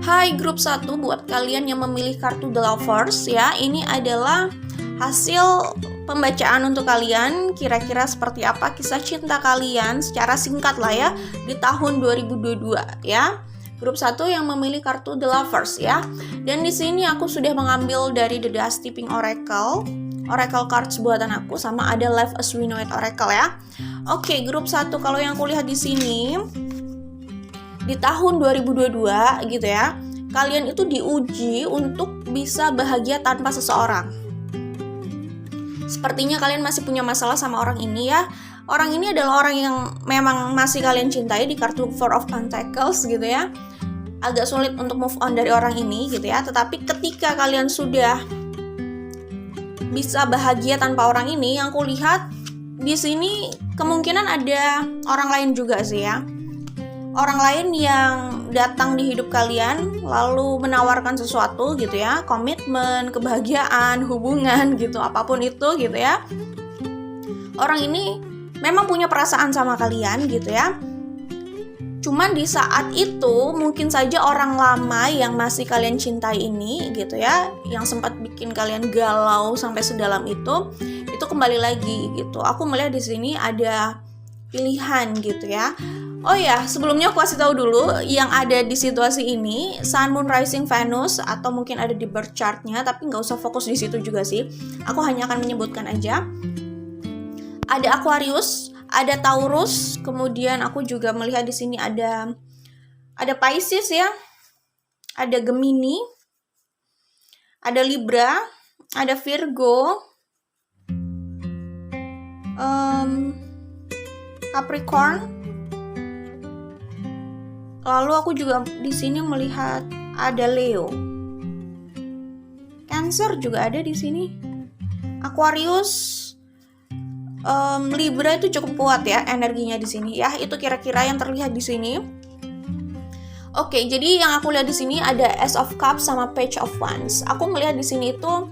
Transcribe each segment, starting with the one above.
Hai grup 1, buat kalian yang memilih kartu The Lovers ya, ini adalah hasil pembacaan untuk kalian. Kira-kira seperti apa kisah cinta kalian secara singkat lah ya di tahun 2022 ya. Grup 1 yang memilih kartu The Lovers ya. Dan di sini aku sudah mengambil dari The Dusty Pink Oracle cards buatan aku, sama ada Life as We Know It Oracle ya. Oke, grup 1, kalau yang aku lihat di sini di tahun 2022 gitu ya, kalian itu diuji untuk bisa bahagia tanpa seseorang. Sepertinya kalian masih punya masalah sama orang ini ya. Orang ini adalah orang yang memang masih kalian cintai di kartu Four of Pentacles gitu ya. Agak sulit untuk move on dari orang ini gitu ya. Tetapi ketika kalian sudah bisa bahagia tanpa orang ini, yang aku lihat di sini kemungkinan ada orang lain juga sih ya. Orang lain yang datang di hidup kalian lalu menawarkan sesuatu gitu ya, komitmen, kebahagiaan, hubungan gitu, apapun itu gitu ya. Orang ini memang punya perasaan sama kalian gitu ya. Cuman di saat itu mungkin saja orang lama yang masih kalian cintai ini gitu ya, yang sempat bikin kalian galau sampai sedalam itu kembali lagi gitu. Aku melihat di sini ada pilihan gitu ya. Oh ya, sebelumnya aku kasih tahu dulu yang ada di situasi ini, Sun, Moon, Rising, Venus, atau mungkin ada di birth chartnya, tapi nggak usah fokus di situ juga sih. Aku hanya akan menyebutkan aja. Ada Aquarius, ada Taurus, kemudian aku juga melihat di sini ada Pisces ya, ada Gemini, ada Libra, ada Virgo, Capricorn. Lalu aku juga di sini melihat ada Leo, Cancer juga ada di sini, Aquarius, Libra itu cukup kuat ya energinya di sini ya. Itu kira-kira yang terlihat di sini. Oke, jadi yang aku lihat di sini ada Ace of Cups sama Page of Wands. Aku melihat di sini itu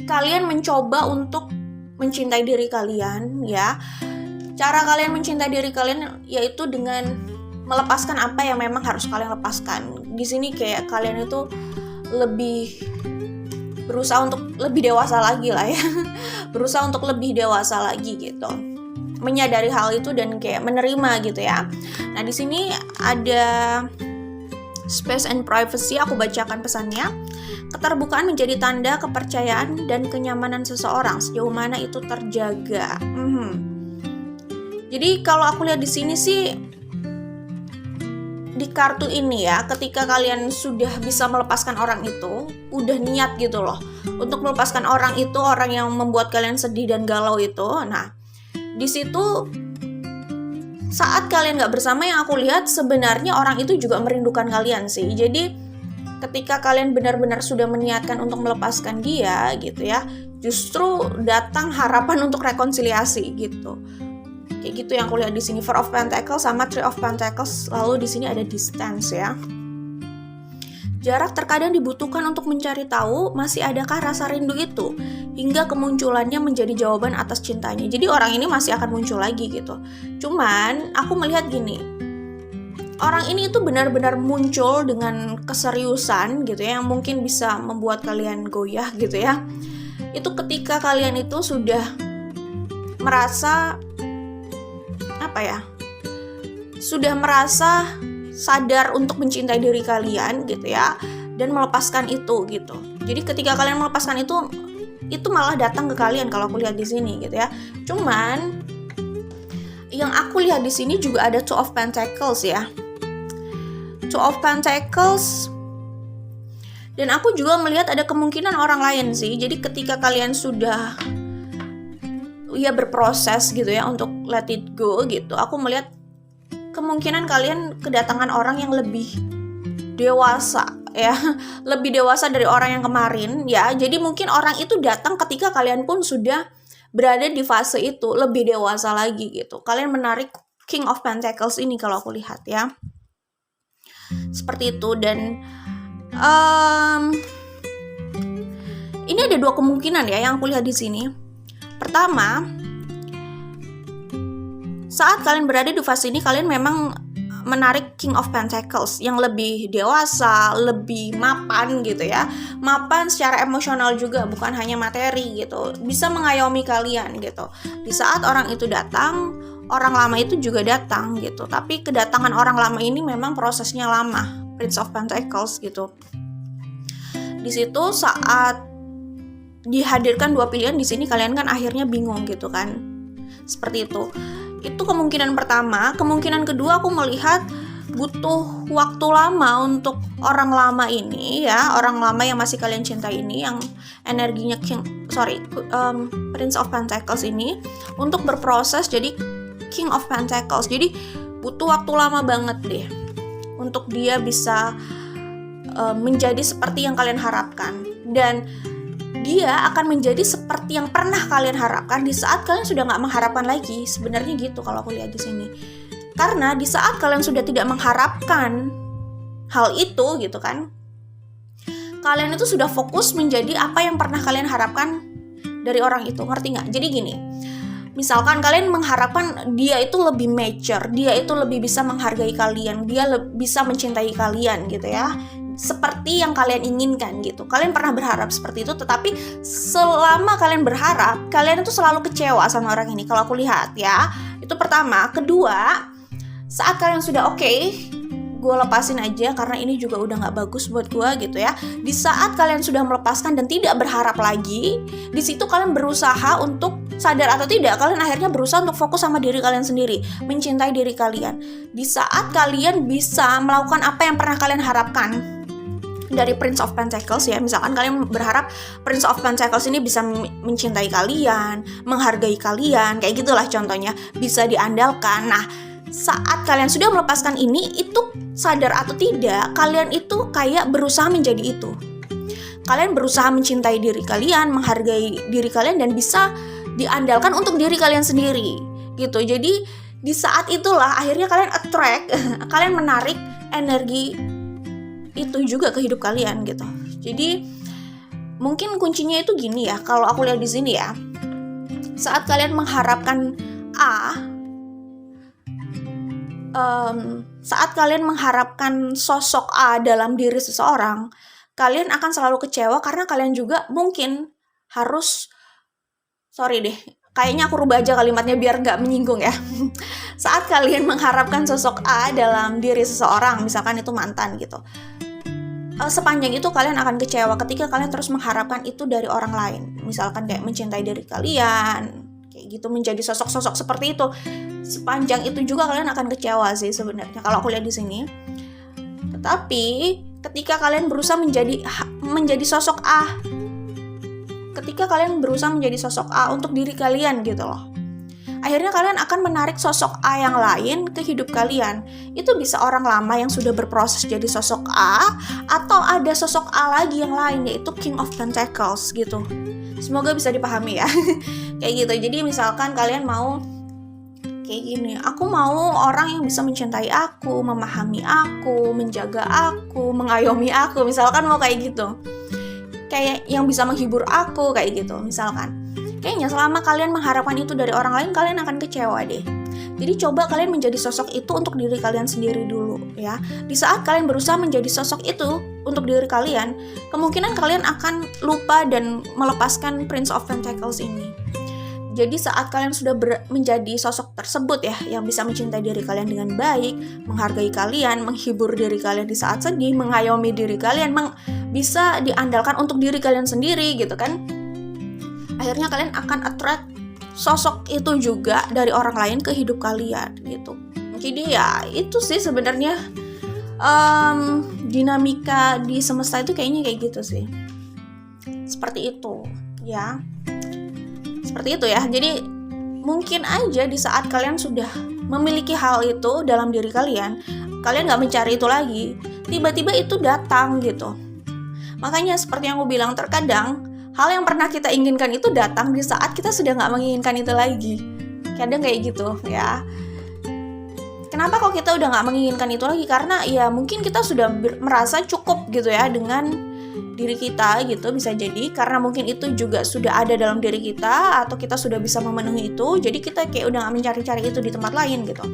kalian mencoba untuk mencintai diri kalian ya. Cara kalian mencintai diri kalian yaitu dengan melepaskan apa yang memang harus kalian lepaskan. Di sini kayak kalian itu lebih berusaha untuk lebih dewasa lagi lah ya. Berusaha untuk lebih dewasa lagi gitu. Menyadari hal itu dan kayak menerima gitu ya. Nah, di sini ada space and privacy, aku bacakan pesannya. Keterbukaan menjadi tanda kepercayaan dan kenyamanan seseorang, sejauh mana itu terjaga. Jadi kalau aku lihat di sini sih, di kartu ini ya, ketika kalian sudah bisa melepaskan orang itu, udah niat gitu loh untuk melepaskan orang itu, orang yang membuat kalian sedih dan galau itu. Nah, di situ saat kalian gak bersama, yang aku lihat sebenarnya orang itu juga merindukan kalian sih. Jadi ketika kalian benar-benar sudah meniatkan untuk melepaskan dia gitu ya, justru datang harapan untuk rekonsiliasi gitu. Kayak gitu yang aku lihat di sini, Four of Pentacles sama Three of Pentacles. Lalu di sini ada distance ya. Jarak terkadang dibutuhkan untuk mencari tahu masih adakah rasa rindu itu, hingga kemunculannya menjadi jawaban atas cintanya. Jadi orang ini masih akan muncul lagi gitu. Cuman aku melihat gini, orang ini itu benar-benar muncul dengan keseriusan gitu ya, yang mungkin bisa membuat kalian goyah gitu ya. Itu ketika kalian itu sudah merasa sudah merasa sadar untuk mencintai diri kalian gitu ya, dan melepaskan itu gitu. Jadi ketika kalian melepaskan itu malah datang ke kalian kalau aku lihat di sini gitu ya. Cuman yang aku lihat di sini juga ada Two of Pentacles ya. Two of Pentacles. Dan aku juga melihat ada kemungkinan orang lain sih. Jadi ketika kalian sudah berproses gitu ya untuk let it go gitu, aku melihat kemungkinan kalian kedatangan orang yang lebih dewasa ya, lebih dewasa dari orang yang kemarin ya. Jadi mungkin orang itu datang ketika kalian pun sudah berada di fase itu, lebih dewasa lagi gitu. Kalian menarik King of Pentacles ini kalau aku lihat ya, seperti itu. Dan ini ada dua kemungkinan ya yang aku lihat di sini. Pertama, saat kalian berada di fase ini, kalian memang menarik King of Pentacles yang lebih dewasa, lebih mapan gitu ya. Mapan secara emosional juga, bukan hanya materi gitu. Bisa mengayomi kalian gitu. Di saat orang itu datang, orang lama itu juga datang gitu. Tapi kedatangan orang lama ini memang prosesnya lama. Prince of Pentacles gitu. Di situ saat dihadirkan dua pilihan di sini, kalian kan akhirnya bingung gitu kan. Seperti itu. Itu kemungkinan pertama. Kemungkinan kedua, aku melihat butuh waktu lama untuk orang lama ini ya, orang lama yang masih kalian cintai ini, yang energinya Prince of Pentacles ini untuk berproses jadi King of Pentacles. Jadi butuh waktu lama banget deh untuk dia bisa menjadi seperti yang kalian harapkan, dan dia akan menjadi seperti yang pernah kalian harapkan di saat kalian sudah nggak mengharapkan lagi. Sebenarnya gitu kalau aku lihat di sini. Karena di saat kalian sudah tidak mengharapkan hal itu gitu kan, kalian itu sudah fokus menjadi apa yang pernah kalian harapkan dari orang itu. Ngerti nggak? Jadi gini, misalkan kalian mengharapkan dia itu lebih mature, dia itu lebih bisa menghargai kalian, dia bisa mencintai kalian gitu ya, seperti yang kalian inginkan gitu. Kalian pernah berharap seperti itu, tetapi selama kalian berharap, kalian itu selalu kecewa sama orang ini. Kalau aku lihat ya, itu pertama. Kedua, saat kalian sudah oke, gue lepasin aja karena ini juga udah gak bagus buat gue gitu ya. Di saat kalian sudah melepaskan dan tidak berharap lagi, di situ kalian berusaha untuk, sadar atau tidak, kalian akhirnya berusaha untuk fokus sama diri kalian sendiri, mencintai diri kalian. Di saat kalian bisa melakukan apa yang pernah kalian harapkan dari Prince of Pentacles ya, misalkan kalian berharap Prince of Pentacles ini bisa mencintai kalian, menghargai kalian, kayak gitulah contohnya, bisa diandalkan. Nah, saat kalian sudah melepaskan ini, itu sadar atau tidak, kalian itu kayak berusaha menjadi itu. Kalian berusaha mencintai diri kalian, menghargai diri kalian, dan bisa diandalkan untuk diri kalian sendiri gitu. Jadi di saat itulah akhirnya kalian attract, kalian menarik energi itu juga ke hidup kalian gitu. Jadi mungkin kuncinya itu gini ya, kalau aku lihat di sini ya, saat kalian mengharapkan saat kalian mengharapkan sosok A dalam diri seseorang, kalian akan selalu kecewa karena kalian juga mungkin harus, kayaknya aku rubah aja kalimatnya biar nggak menyinggung ya. Saat kalian mengharapkan sosok A dalam diri seseorang, misalkan itu mantan gitu, sepanjang itu kalian akan kecewa ketika kalian terus mengharapkan itu dari orang lain. Misalkan kayak mencintai diri kalian, kayak gitu, menjadi sosok-sosok seperti itu. Sepanjang itu juga kalian akan kecewa sih sebenarnya kalau aku lihat di sini. Tetapi ketika kalian berusaha menjadi sosok A, ketika kalian berusaha menjadi sosok A untuk diri kalian gitu loh, akhirnya kalian akan menarik sosok A yang lain ke hidup kalian. Itu bisa orang lama yang sudah berproses jadi sosok A, atau ada sosok A lagi yang lain, yaitu King of Pentacles gitu. Semoga bisa dipahami ya. Kayak gitu. Jadi misalkan kalian mau kayak gini, aku mau orang yang bisa mencintai aku, memahami aku, menjaga aku, mengayomi aku, misalkan mau kayak gitu. Kayak yang bisa menghibur aku, kayak gitu misalkan. Kayaknya selama kalian mengharapkan itu dari orang lain, kalian akan kecewa deh. Jadi coba kalian menjadi sosok itu untuk diri kalian sendiri dulu ya. Di saat kalian berusaha menjadi sosok itu untuk diri kalian, kemungkinan kalian akan lupa dan melepaskan Prince of Pentacles ini. Jadi saat kalian sudah menjadi sosok tersebut ya, yang bisa mencintai diri kalian dengan baik, menghargai kalian, menghibur diri kalian di saat sedih, mengayomi diri kalian, bisa diandalkan untuk diri kalian sendiri gitu kan. Akhirnya kalian akan attract sosok itu juga dari orang lain ke hidup kalian gitu. Jadi ya itu sih sebenarnya dinamika di semesta itu kayaknya kayak gitu sih. Seperti itu ya. Seperti itu ya. Jadi mungkin aja di saat kalian sudah memiliki hal itu dalam diri kalian, kalian gak mencari itu lagi, tiba-tiba itu datang gitu. Makanya seperti yang aku bilang, terkadang hal yang pernah kita inginkan itu datang di saat kita sudah gak menginginkan itu lagi. Kadang kayak gitu ya. Kenapa kok kita udah gak menginginkan itu lagi? Karena ya mungkin kita sudah merasa cukup gitu ya dengan diri kita gitu, bisa jadi karena mungkin itu juga sudah ada dalam diri kita, atau kita sudah bisa memenuhi itu, jadi kita kayak udah gak mencari-cari itu di tempat lain gitu.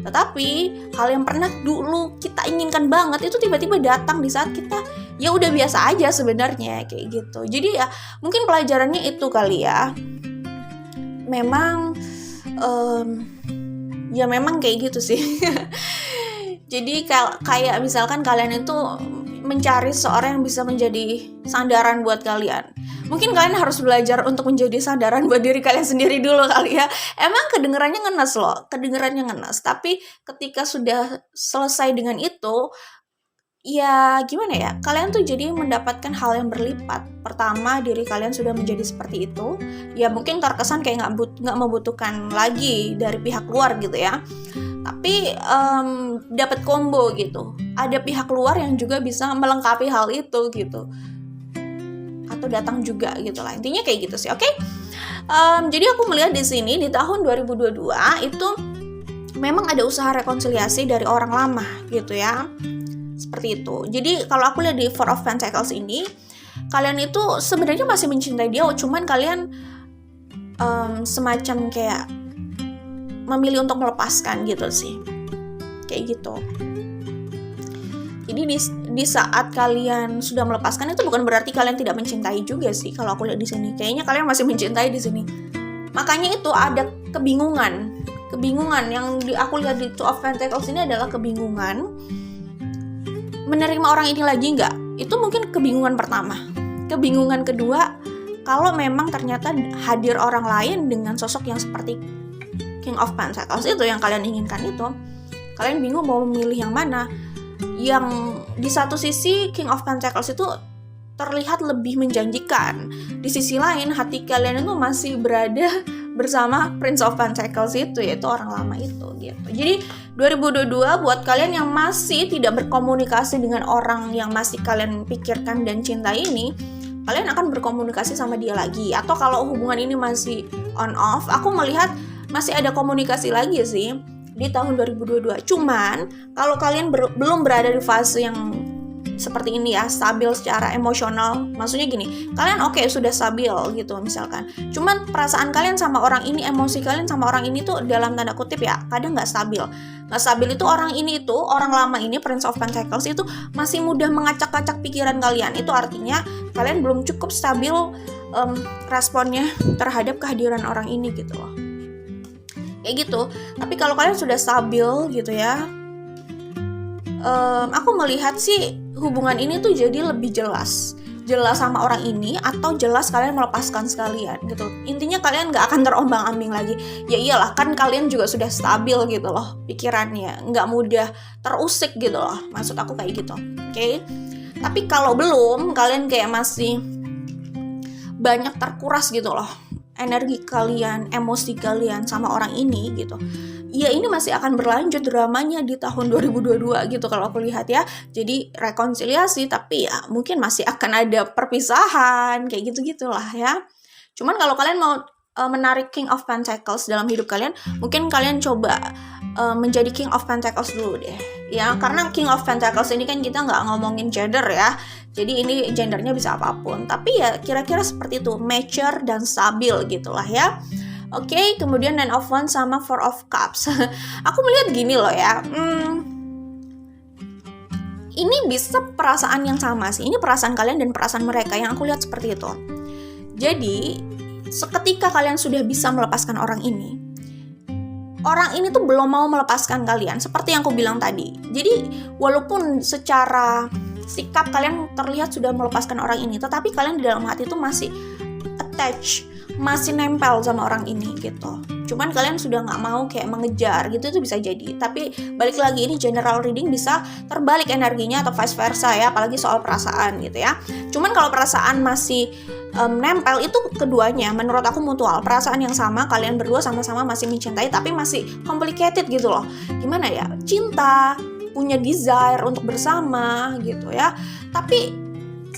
Tetapi hal yang pernah dulu kita inginkan banget itu tiba-tiba datang di saat kita ya udah biasa aja sebenarnya kayak gitu. Jadi ya mungkin pelajarannya itu kali ya. Memang ya memang kayak gitu sih. Jadi kayak misalkan kalian itu mencari seorang yang bisa menjadi sandaran buat kalian. Mungkin kalian harus belajar untuk menjadi sandaran buat diri kalian sendiri dulu kali ya. Emang kedengerannya ngenes loh, kedengerannya ngenes. Tapi ketika sudah selesai dengan itu, ya gimana ya, kalian tuh jadi mendapatkan hal yang berlipat. Pertama, diri kalian sudah menjadi seperti itu. Ya mungkin terkesan kayak nggak membutuhkan lagi dari pihak luar gitu ya. Tapi dapat combo gitu. Ada pihak luar yang juga bisa melengkapi hal itu gitu. Atau datang juga gitu lah. Intinya kayak gitu sih, oke? Jadi aku melihat di sini di tahun 2022 itu memang ada usaha rekonsiliasi dari orang lama gitu ya. Seperti itu. Jadi kalau aku lihat di Four of Pentacles ini, kalian itu sebenarnya masih mencintai dia, cuman kalian semacam kayak memilih untuk melepaskan gitu sih. Kayak gitu. Jadi di saat kalian sudah melepaskan itu bukan berarti kalian tidak mencintai juga sih. Kalau aku lihat di sini, kayaknya kalian masih mencintai di sini. Makanya itu ada kebingungan. Kebingungan yang aku lihat di Two of Pentacles ini adalah kebingungan. Menerima orang ini lagi nggak? Itu mungkin kebingungan pertama. Kebingungan kedua, kalau memang ternyata hadir orang lain dengan sosok yang seperti King of Pentacles itu yang kalian inginkan itu, kalian bingung mau memilih yang mana. Yang di satu sisi King of Pentacles itu terlihat lebih menjanjikan, di sisi lain hati kalian itu masih berada bersama Prince of Pentacles itu, yaitu orang lama itu gitu. Jadi 2022 buat kalian yang masih tidak berkomunikasi dengan orang yang masih kalian pikirkan dan cintai ini, kalian akan berkomunikasi sama dia lagi. Atau kalau hubungan ini masih on off, aku melihat masih ada komunikasi lagi sih di tahun 2022. Cuman kalau kalian belum berada di fase yang seperti ini ya, stabil secara emosional, maksudnya gini, kalian oke, sudah stabil gitu misalkan, cuman perasaan kalian sama orang ini, emosi kalian sama orang ini tuh dalam tanda kutip ya, kadang nggak stabil. Nggak stabil itu orang ini tuh, orang lama ini, Prince of Pentacles itu masih mudah mengacak-acak pikiran kalian. Itu artinya kalian belum cukup stabil responnya terhadap kehadiran orang ini gitu loh. Kayak gitu. Tapi kalau kalian sudah stabil gitu ya, aku melihat sih hubungan ini tuh jadi lebih jelas sama orang ini, atau jelas kalian melepaskan sekalian gitu. Intinya kalian nggak akan terombang-ambing lagi. Ya iyalah, kan kalian juga sudah stabil gitu loh pikirannya, nggak mudah terusik gitu loh, maksud aku kayak gitu. Oke? Tapi kalau belum, kalian kayak masih banyak terkuras gitu loh energi kalian, emosi kalian sama orang ini gitu. Ya ini masih akan berlanjut dramanya di tahun 2022 gitu kalau aku lihat ya. Jadi rekonsiliasi, tapi ya mungkin masih akan ada perpisahan kayak gitu-gitulah ya. Cuman kalau kalian mau menarik King of Pentacles dalam hidup kalian, mungkin kalian coba menjadi King of Pentacles dulu deh ya. Karena King of Pentacles ini kan kita nggak ngomongin gender ya. Jadi ini gendernya bisa apapun, tapi ya kira-kira seperti itu, mature dan stabil gitulah ya. Oke, kemudian Nine of Wands sama Four of Cups. Aku melihat gini loh ya, ini bisa perasaan yang sama sih. Ini perasaan kalian dan perasaan mereka, yang aku lihat seperti itu. Jadi, seketika kalian sudah bisa melepaskan orang ini tuh belum mau melepaskan kalian, seperti yang aku bilang tadi. Jadi, walaupun secara sikap kalian terlihat sudah melepaskan orang ini, tetapi kalian di dalam hati tuh masih attach, masih nempel sama orang ini gitu. Cuman kalian sudah nggak mau kayak mengejar gitu, itu bisa jadi. Tapi balik lagi, ini general reading, bisa terbalik energinya atau vice versa ya, apalagi soal perasaan gitu ya. Cuman kalau perasaan masih nempel, itu keduanya menurut aku mutual. Perasaan yang sama, kalian berdua sama-sama masih mencintai, tapi masih complicated gitu loh. Gimana ya, cinta, punya desire untuk bersama gitu ya, tapi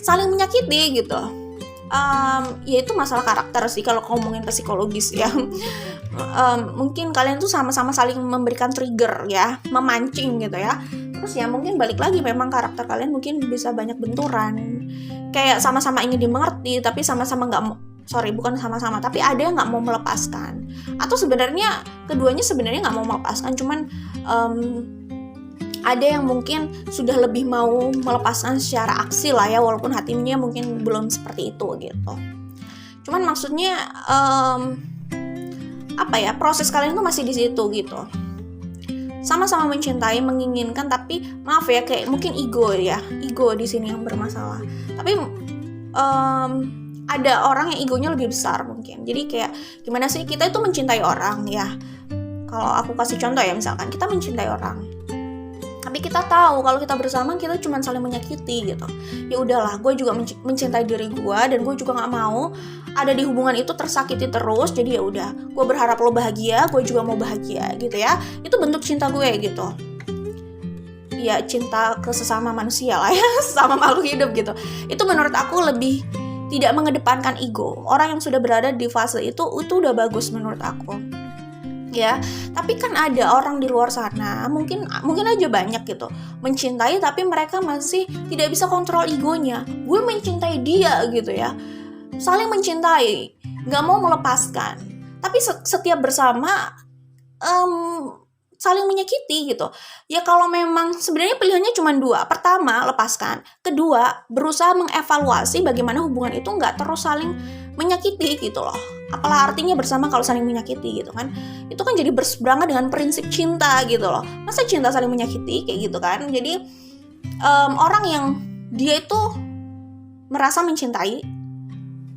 saling menyakiti gitu. Ya itu masalah karakter sih kalau ngomongin psikologis ya. Mungkin kalian tuh sama-sama saling memberikan trigger ya, memancing gitu ya. Terus ya mungkin balik lagi, memang karakter kalian mungkin bisa banyak benturan, kayak sama-sama ingin dimengerti tapi sama-sama bukan sama-sama, tapi ada yang nggak mau melepaskan, atau sebenarnya keduanya sebenarnya nggak mau melepaskan, cuman ada yang mungkin sudah lebih mau melepaskan secara aksi lah ya, walaupun hatinya mungkin belum seperti itu gitu. Cuman maksudnya proses kalian tuh masih di situ gitu, sama-sama mencintai, menginginkan, tapi maaf ya, kayak mungkin ego di sini yang bermasalah. Tapi ada orang yang egonya lebih besar mungkin. Jadi kayak gimana sih, kita itu mencintai orang ya. Kalau aku kasih contoh ya, misalkan kita mencintai orang, tapi kita tahu kalau kita bersama kita cuma saling menyakiti gitu. Ya udahlah, gue juga mencintai diri gue, dan gue juga nggak mau ada di hubungan itu tersakiti terus. Jadi ya udah, gue berharap lo bahagia, gue juga mau bahagia gitu ya. Itu bentuk cinta gue gitu. Ya cinta ke sesama manusia lah ya, sama makhluk hidup gitu. Itu menurut aku lebih tidak mengedepankan ego. Orang yang sudah berada di fase itu udah bagus menurut aku. Ya, tapi kan ada orang di luar sana, mungkin aja banyak gitu, mencintai tapi mereka masih tidak bisa kontrol egonya. Gue mencintai dia gitu ya, saling mencintai, nggak mau melepaskan, tapi setiap bersama saling menyakiti gitu. Ya kalau memang sebenarnya pilihannya cuma dua. Pertama, lepaskan. Kedua, berusaha mengevaluasi bagaimana hubungan itu nggak terus saling menyakiti gitu loh. Apalah artinya bersama kalau saling menyakiti gitu kan. Itu kan jadi berseberangan dengan prinsip cinta gitu loh. Masa cinta saling menyakiti kayak gitu kan. Jadi orang yang dia itu merasa mencintai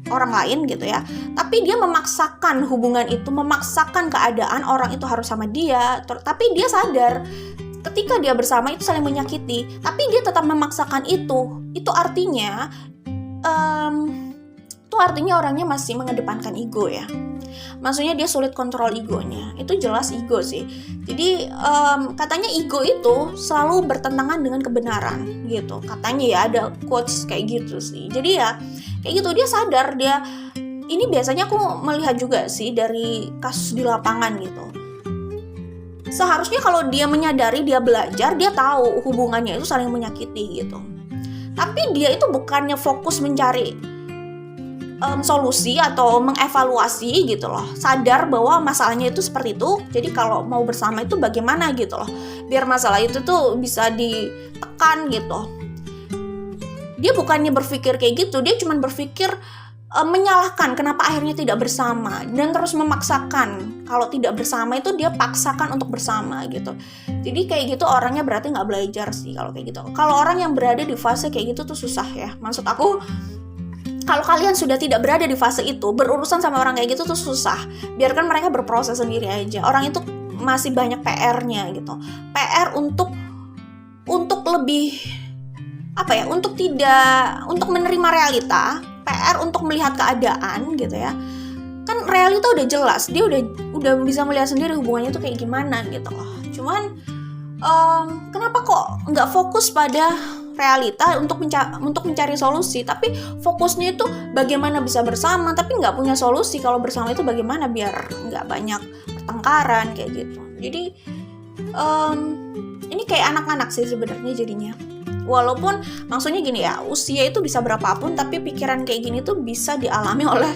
orang lain gitu ya, tapi dia memaksakan hubungan itu, memaksakan keadaan orang itu harus sama dia, tapi dia sadar ketika dia bersama itu saling menyakiti, tapi dia tetap memaksakan itu artinya orangnya masih mengedepankan ego ya. Maksudnya dia sulit kontrol egonya. Itu jelas ego sih. Jadi katanya ego itu selalu bertentangan dengan kebenaran gitu. Katanya ya, ada quotes kayak gitu sih. Jadi ya kayak gitu, dia sadar, ini biasanya aku melihat juga sih dari kasus di lapangan gitu. Seharusnya kalau dia menyadari, dia belajar, dia tahu hubungannya itu saling menyakiti gitu. Tapi dia itu bukannya fokus mencari solusi atau mengevaluasi gitu loh. Sadar bahwa masalahnya itu seperti itu, jadi kalau mau bersama itu bagaimana gitu loh, biar masalah itu tuh bisa ditekan gitu. Dia bukannya berpikir kayak gitu, dia cuma berpikir menyalahkan kenapa akhirnya tidak bersama, dan terus memaksakan kalau tidak bersama itu dia paksakan untuk bersama gitu. Jadi kayak gitu orangnya berarti nggak belajar sih kalau kayak gitu. Kalau orang yang berada di fase kayak gitu tuh susah ya. Maksud aku, kalau kalian sudah tidak berada di fase itu, berurusan sama orang kayak gitu tuh susah. Biarkan mereka berproses sendiri aja. Orang itu masih banyak PR-nya gitu. PR untuk lebih untuk menerima realita, PR untuk melihat keadaan gitu ya. Kan realita udah jelas, dia udah bisa melihat sendiri hubungannya tuh kayak gimana gitu loh. Cuman kenapa kok nggak fokus pada realita untuk mencari solusi, tapi fokusnya itu bagaimana bisa bersama, tapi nggak punya solusi kalau bersama itu bagaimana biar nggak banyak pertengkaran kayak gitu. Jadi ini kayak anak-anak sih sebenarnya jadinya. Walaupun maksudnya gini ya, usia itu bisa berapapun, tapi pikiran kayak gini tuh bisa dialami oleh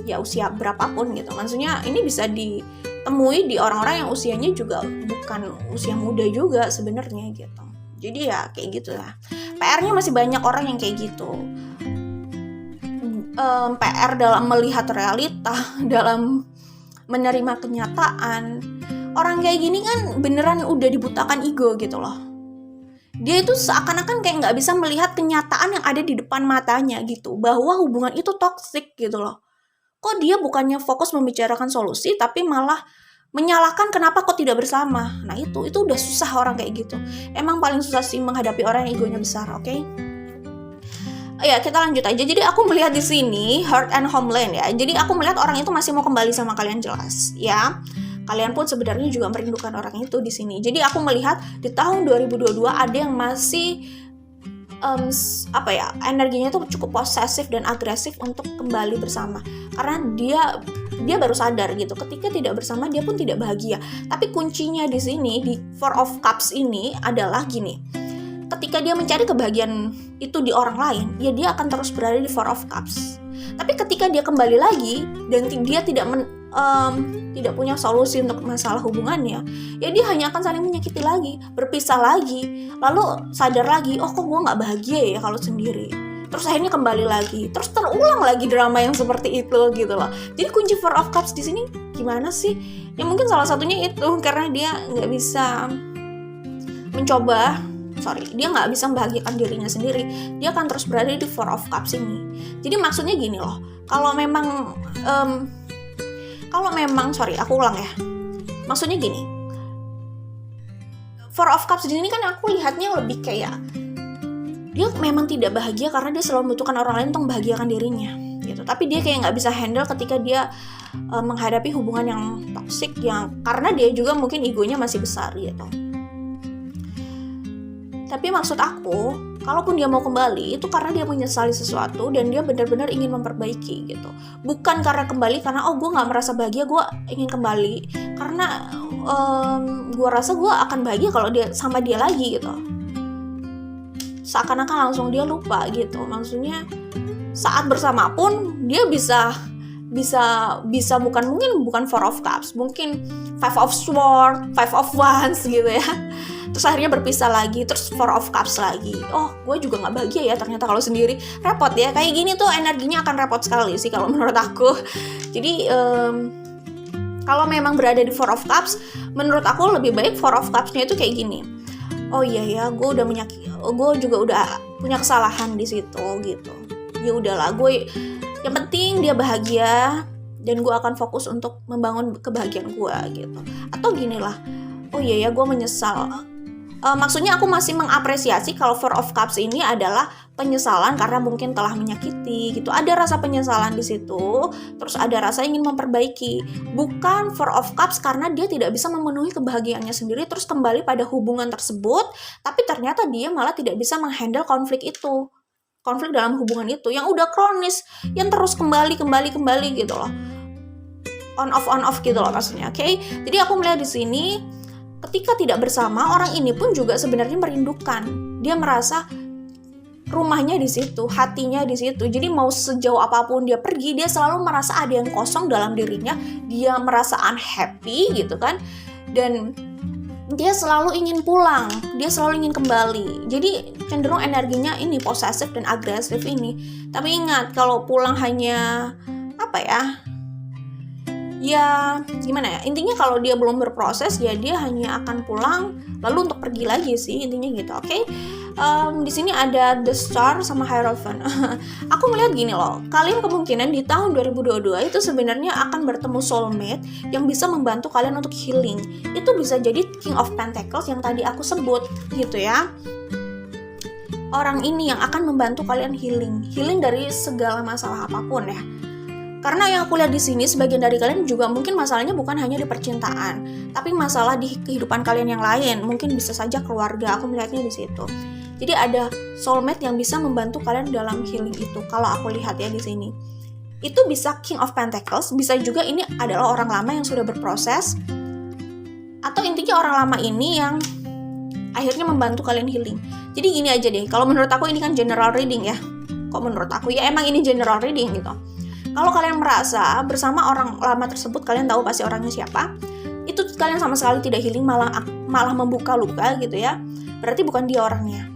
ya usia berapapun gitu. Maksudnya ini bisa ditemui di orang-orang yang usianya juga bukan usia muda juga sebenarnya gitu. Jadi ya kayak gitu lah. PR-nya masih banyak orang yang kayak gitu. PR dalam melihat realita, dalam menerima kenyataan. Orang kayak gini kan beneran udah dibutakan ego gitu loh. Dia itu seakan-akan kayak nggak bisa melihat kenyataan yang ada di depan matanya gitu, bahwa hubungan itu toksik gitu loh. Kok dia bukannya fokus membicarakan solusi, tapi malah menyalahkan kenapa kok tidak bersama. Nah itu udah susah orang kayak gitu. Emang paling susah sih menghadapi orang yang egonya besar, oke? Ya kita lanjut aja. Jadi aku melihat di sini Heart and Homeland ya. Jadi aku melihat orang itu masih mau kembali sama kalian, jelas ya. Kalian pun sebenarnya juga merindukan orang itu di sini. Jadi aku melihat di tahun 2022 ada yang masih energinya tuh cukup posesif dan agresif untuk kembali bersama. Karena dia baru sadar gitu, ketika tidak bersama dia pun tidak bahagia. Tapi kuncinya di sini di Four of Cups ini adalah gini. ketika dia mencari kebahagiaan itu di orang lain, ya dia akan terus berada di Four of Cups. Tapi ketika dia kembali lagi dan dia tidak punya solusi untuk masalah hubungannya, ya dia hanya akan saling menyakiti lagi, berpisah lagi, lalu sadar lagi, oh kok gue nggak bahagia ya kalau sendiri. Terus akhirnya kembali lagi, terus terulang lagi drama yang seperti itu gitu loh. Jadi kunci Four of Cups di sini gimana sih? Ya mungkin salah satunya itu karena dia nggak bisa dia nggak bisa membahagiakan dirinya sendiri. Dia akan terus berada di Four of Cups ini. Jadi maksudnya gini loh, kalau memang aku ulang ya. Maksudnya gini, Four of Cups di sini kan aku lihatnya lebih kayak dia memang tidak bahagia karena dia selalu membutuhkan orang lain untuk membahagiakan dirinya gitu. Tapi dia kayak nggak bisa handle ketika dia menghadapi hubungan yang toksik, yang karena dia juga mungkin egonya masih besar gitu. Tapi maksud aku, kalaupun dia mau kembali, itu karena dia menyesali sesuatu dan dia benar-benar ingin memperbaiki gitu. Bukan karena kembali karena gue gak merasa bahagia, gue ingin kembali. Karena gue rasa gue akan bahagia kalau dia sama dia lagi gitu. Seakan-akan langsung dia lupa gitu. Maksudnya saat bersama pun dia bisa bukan Four of Cups, mungkin Five of Swords, Five of Wands gitu ya. Terus akhirnya berpisah lagi, terus Four of Cups lagi. Oh, gue juga gak bahagia ya ternyata kalau sendiri. Repot ya, kayak gini tuh energinya akan repot sekali sih kalau menurut aku. Jadi kalau memang berada di Four of Cups, menurut aku lebih baik Four of Cups-nya itu kayak gini. Oh iya ya, gue juga udah punya kesalahan di situ gitu. Ya udahlah, yang penting dia bahagia dan gue akan fokus untuk membangun kebahagiaan gue gitu. Atau gini lah, oh iya ya, gue menyesal. Maksudnya aku masih mengapresiasi kalau Four of Cups ini adalah penyesalan karena mungkin telah menyakiti gitu. Ada rasa penyesalan di situ, terus ada rasa ingin memperbaiki. Bukan Four of Cups karena dia tidak bisa memenuhi kebahagiaannya sendiri terus kembali pada hubungan tersebut, tapi ternyata dia malah tidak bisa menghandle konflik itu. Konflik dalam hubungan itu yang udah kronis, yang terus kembali gitu loh. On off gitu loh maksudnya, oke? Jadi aku melihat di sini ketika tidak bersama, orang ini pun juga sebenarnya merindukan. Dia merasa rumahnya di situ, hatinya di situ. Jadi mau sejauh apapun dia pergi, dia selalu merasa ada yang kosong dalam dirinya. Dia merasa unhappy gitu kan. Dan dia selalu ingin pulang, dia selalu ingin kembali. Jadi cenderung energinya ini posesif dan agresif ini. Tapi ingat, kalau pulang hanya ya gimana ya, intinya kalau dia belum berproses ya dia hanya akan pulang lalu untuk pergi lagi sih, intinya gitu. Oke? Di sini ada The Star sama Hierophant. Aku melihat gini loh, kalian kemungkinan di tahun 2022 itu sebenarnya akan bertemu soulmate yang bisa membantu kalian untuk healing. Itu bisa jadi King of Pentacles yang tadi aku sebut gitu ya. Orang ini yang akan membantu kalian healing dari segala masalah apapun ya. Karena yang aku lihat di sini, sebagian dari kalian juga mungkin masalahnya bukan hanya di percintaan, tapi masalah di kehidupan kalian yang lain. Mungkin bisa saja keluarga, aku melihatnya di situ. Jadi ada soulmate yang bisa membantu kalian dalam healing itu. Kalau aku lihat ya di sini, itu bisa King of Pentacles, bisa juga ini adalah orang lama yang sudah berproses, atau intinya orang lama ini yang akhirnya membantu kalian healing. Jadi gini aja deh, kalau menurut aku ini kan general reading ya. Kok menurut aku ya emang ini general reading gitu. Kalau kalian merasa bersama orang lama tersebut, kalian tahu pasti orangnya siapa, itu kalian sama sekali tidak healing, malah membuka luka gitu ya, berarti bukan dia orangnya.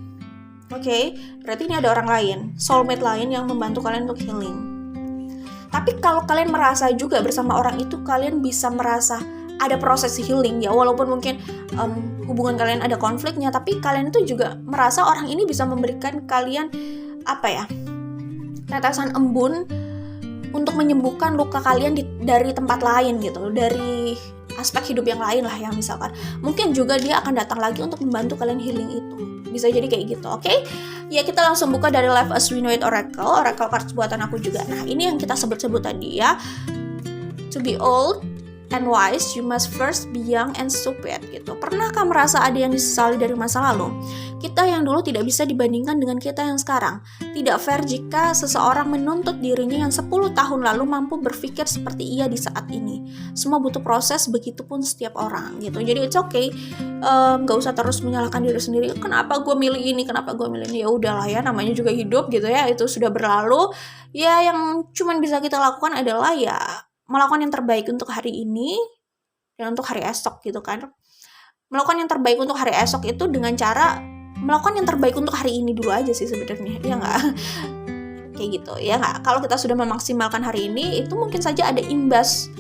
Oke, berarti ini ada orang lain, soulmate lain yang membantu kalian untuk healing. Tapi kalau kalian merasa juga bersama orang itu, kalian bisa merasa ada proses healing ya, walaupun mungkin hubungan kalian ada konfliknya, tapi kalian itu juga merasa orang ini bisa memberikan kalian tetesan embun untuk menyembuhkan luka kalian dari tempat lain gitu, dari aspek hidup yang lain lah, yang misalkan mungkin juga dia akan datang lagi untuk membantu kalian healing itu. Bisa jadi kayak gitu, oke? Ya kita langsung buka dari Life as We Know It Oracle cards buatan aku juga. Nah ini yang kita sebut-sebut tadi ya, to be old, and wise, you must first be young and stupid gitu. Pernahkah merasa ada yang disesali dari masa lalu? Kita yang dulu tidak bisa dibandingkan dengan kita yang sekarang. Tidak fair jika seseorang menuntut dirinya yang 10 tahun lalu mampu berpikir seperti ia di saat ini. Semua butuh proses, begitupun setiap orang gitu. Jadi it's okay, gak usah terus menyalahkan diri sendiri. Kenapa gue milih ini? Kenapa gue milih ini? Ya udahlah ya, namanya juga hidup gitu ya. Itu sudah berlalu. Ya yang cuman bisa kita lakukan adalah ya melakukan yang terbaik untuk hari ini dan untuk hari esok gitu kan. Melakukan yang terbaik untuk hari esok itu dengan cara melakukan yang terbaik untuk hari ini dulu aja sih sebenarnya, ya nggak? Kayak gitu, ya nggak? Kalau kita sudah memaksimalkan hari ini, itu mungkin saja ada imbas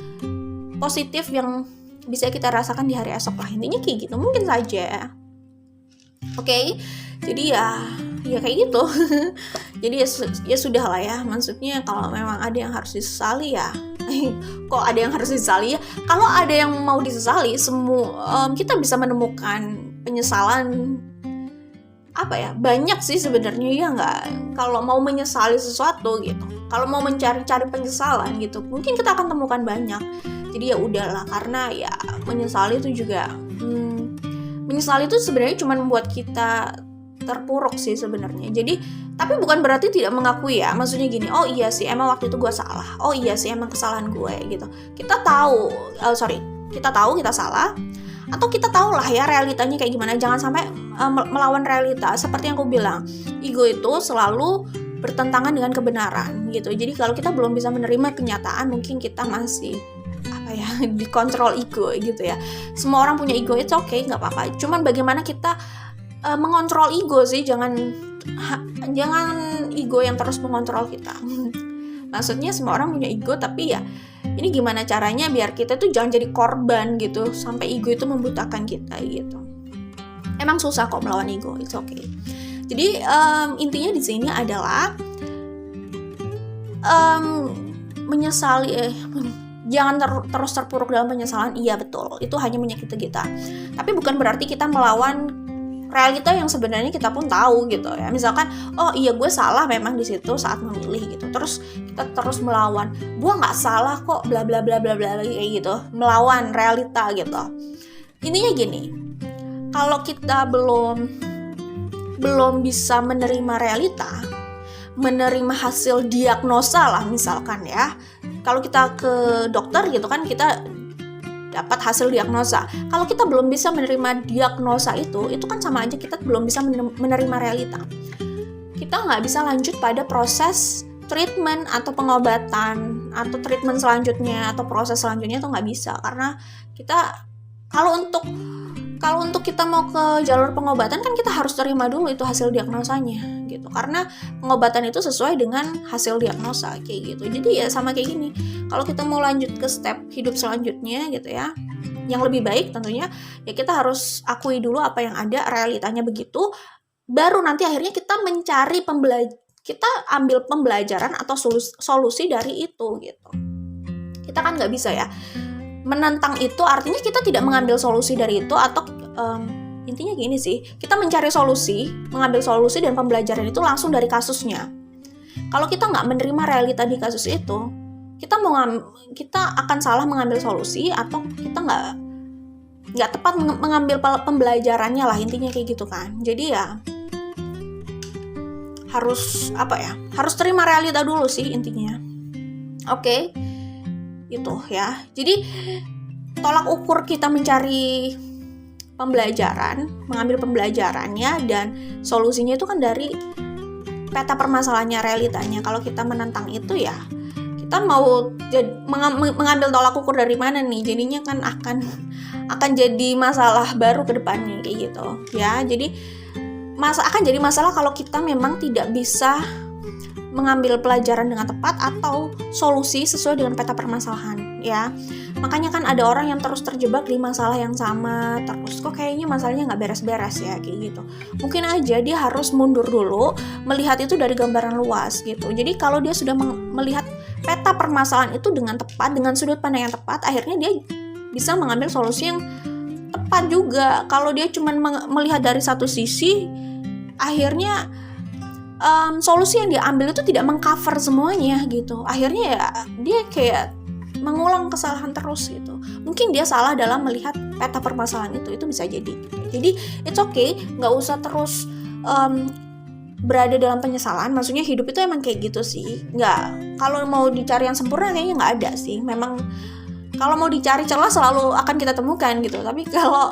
positif yang bisa kita rasakan di hari esok lah. Intinya kayak gitu, mungkin saja. Oke, jadi ya kayak gitu. Jadi ya sudah lah ya. Maksudnya kalau memang ada yang harus disesali ya. Kok ada yang harus disesali ya? Kalau ada yang mau disesali, kita bisa menemukan penyesalan apa ya? Banyak sih sebenarnya, ya nggak? Kalau mau menyesali sesuatu gitu, kalau mau mencari-cari penyesalan gitu, mungkin kita akan temukan banyak. Jadi ya udahlah, karena ya menyesali itu juga menyesali itu sebenarnya cuma membuat kita terpuruk sih sebenarnya. Jadi tapi bukan berarti tidak mengakui ya. Maksudnya gini, oh iya sih emang waktu itu gue salah. Oh iya sih emang kesalahan gue gitu. Kita tahu kita salah. Atau kita tahu lah ya realitanya kayak gimana. Jangan sampai melawan realita. Seperti yang aku bilang, ego itu selalu bertentangan dengan kebenaran gitu. Jadi kalau kita belum bisa menerima kenyataan, mungkin kita masih dikontrol ego gitu ya. Semua orang punya ego, it's okay, nggak apa-apa. Cuman bagaimana kita mengontrol ego sih, jangan ego yang terus mengontrol kita. Maksudnya semua orang punya ego, tapi ya ini gimana caranya biar kita tuh jangan jadi korban gitu sampai ego itu membutakan kita gitu. Emang susah kok melawan ego, it's okay. Jadi intinya di sini adalah menyesali jangan terus terpuruk dalam penyesalan. Iya betul, itu hanya menyakiti kita. Tapi bukan berarti kita melawan realita yang sebenarnya kita pun tahu gitu ya. Misalkan, oh iya gue salah memang di situ saat memilih gitu. Terus kita terus melawan, gue nggak salah kok, bla bla bla bla bla kayak gitu, melawan realita gitu. Intinya gini, kalau kita belum bisa menerima realita, menerima hasil diagnosa lah misalkan ya. Kalau kita ke dokter gitu kan, kita dapat hasil diagnosa. Kalau kita belum bisa menerima diagnosa itu kan sama aja kita belum bisa menerima realita. Kita nggak bisa lanjut pada proses treatment atau pengobatan atau treatment selanjutnya atau proses selanjutnya itu nggak bisa, karena kita kalau untuk kita mau ke jalur pengobatan kan kita harus terima dulu itu hasil diagnosanya gitu, karena pengobatan itu sesuai dengan hasil diagnosa kayak gitu. Jadi ya sama kayak gini, kalau kita mau lanjut ke step hidup selanjutnya gitu ya, yang lebih baik tentunya ya kita harus akui dulu apa yang ada, realitanya begitu, baru nanti akhirnya kita mencari kita ambil pembelajaran atau solusi dari itu gitu. Kita kan nggak bisa ya menentang itu, artinya kita tidak mengambil solusi dari itu, atau intinya gini sih, kita mencari solusi, mengambil solusi dan pembelajaran itu langsung dari kasusnya. Kalau kita nggak menerima realita di kasus itu, kita akan salah mengambil solusi, atau kita nggak tepat mengambil pembelajarannya lah, intinya kayak gitu kan. Jadi ya harus terima realita dulu sih intinya. Oke. Itu ya. Jadi tolak ukur kita mencari pembelajaran, mengambil pembelajarannya dan solusinya itu kan dari peta permasalahannya, realitanya. Kalau kita menentang itu ya kita mau mengambil tolak ukur dari mana nih? Jadinya kan akan jadi masalah baru ke depannya kayak gitu ya. Jadi akan jadi masalah kalau kita memang tidak bisa mengambil pelajaran dengan tepat atau solusi sesuai dengan peta permasalahan ya. Makanya kan ada orang yang terus terjebak di masalah yang sama terus, kok kayaknya masalahnya nggak beres-beres ya kayak gitu. Mungkin aja dia harus mundur dulu, melihat itu dari gambaran luas gitu. Jadi kalau dia sudah melihat peta permasalahan itu dengan tepat, dengan sudut pandang yang tepat, akhirnya dia bisa mengambil solusi yang tepat juga. Kalau dia cuma melihat dari satu sisi, akhirnya solusi yang dia ambil itu tidak mengcover semuanya gitu. Akhirnya ya dia kayak mengulang kesalahan terus gitu. Mungkin dia salah dalam melihat peta permasalahan itu bisa jadi gitu. Jadi it's okay, nggak usah terus berada dalam penyesalan. Maksudnya hidup itu emang kayak gitu sih. Nggak, kalau mau dicari yang sempurna kayaknya nggak ada sih. Memang kalau mau dicari celah selalu akan kita temukan gitu. Tapi kalau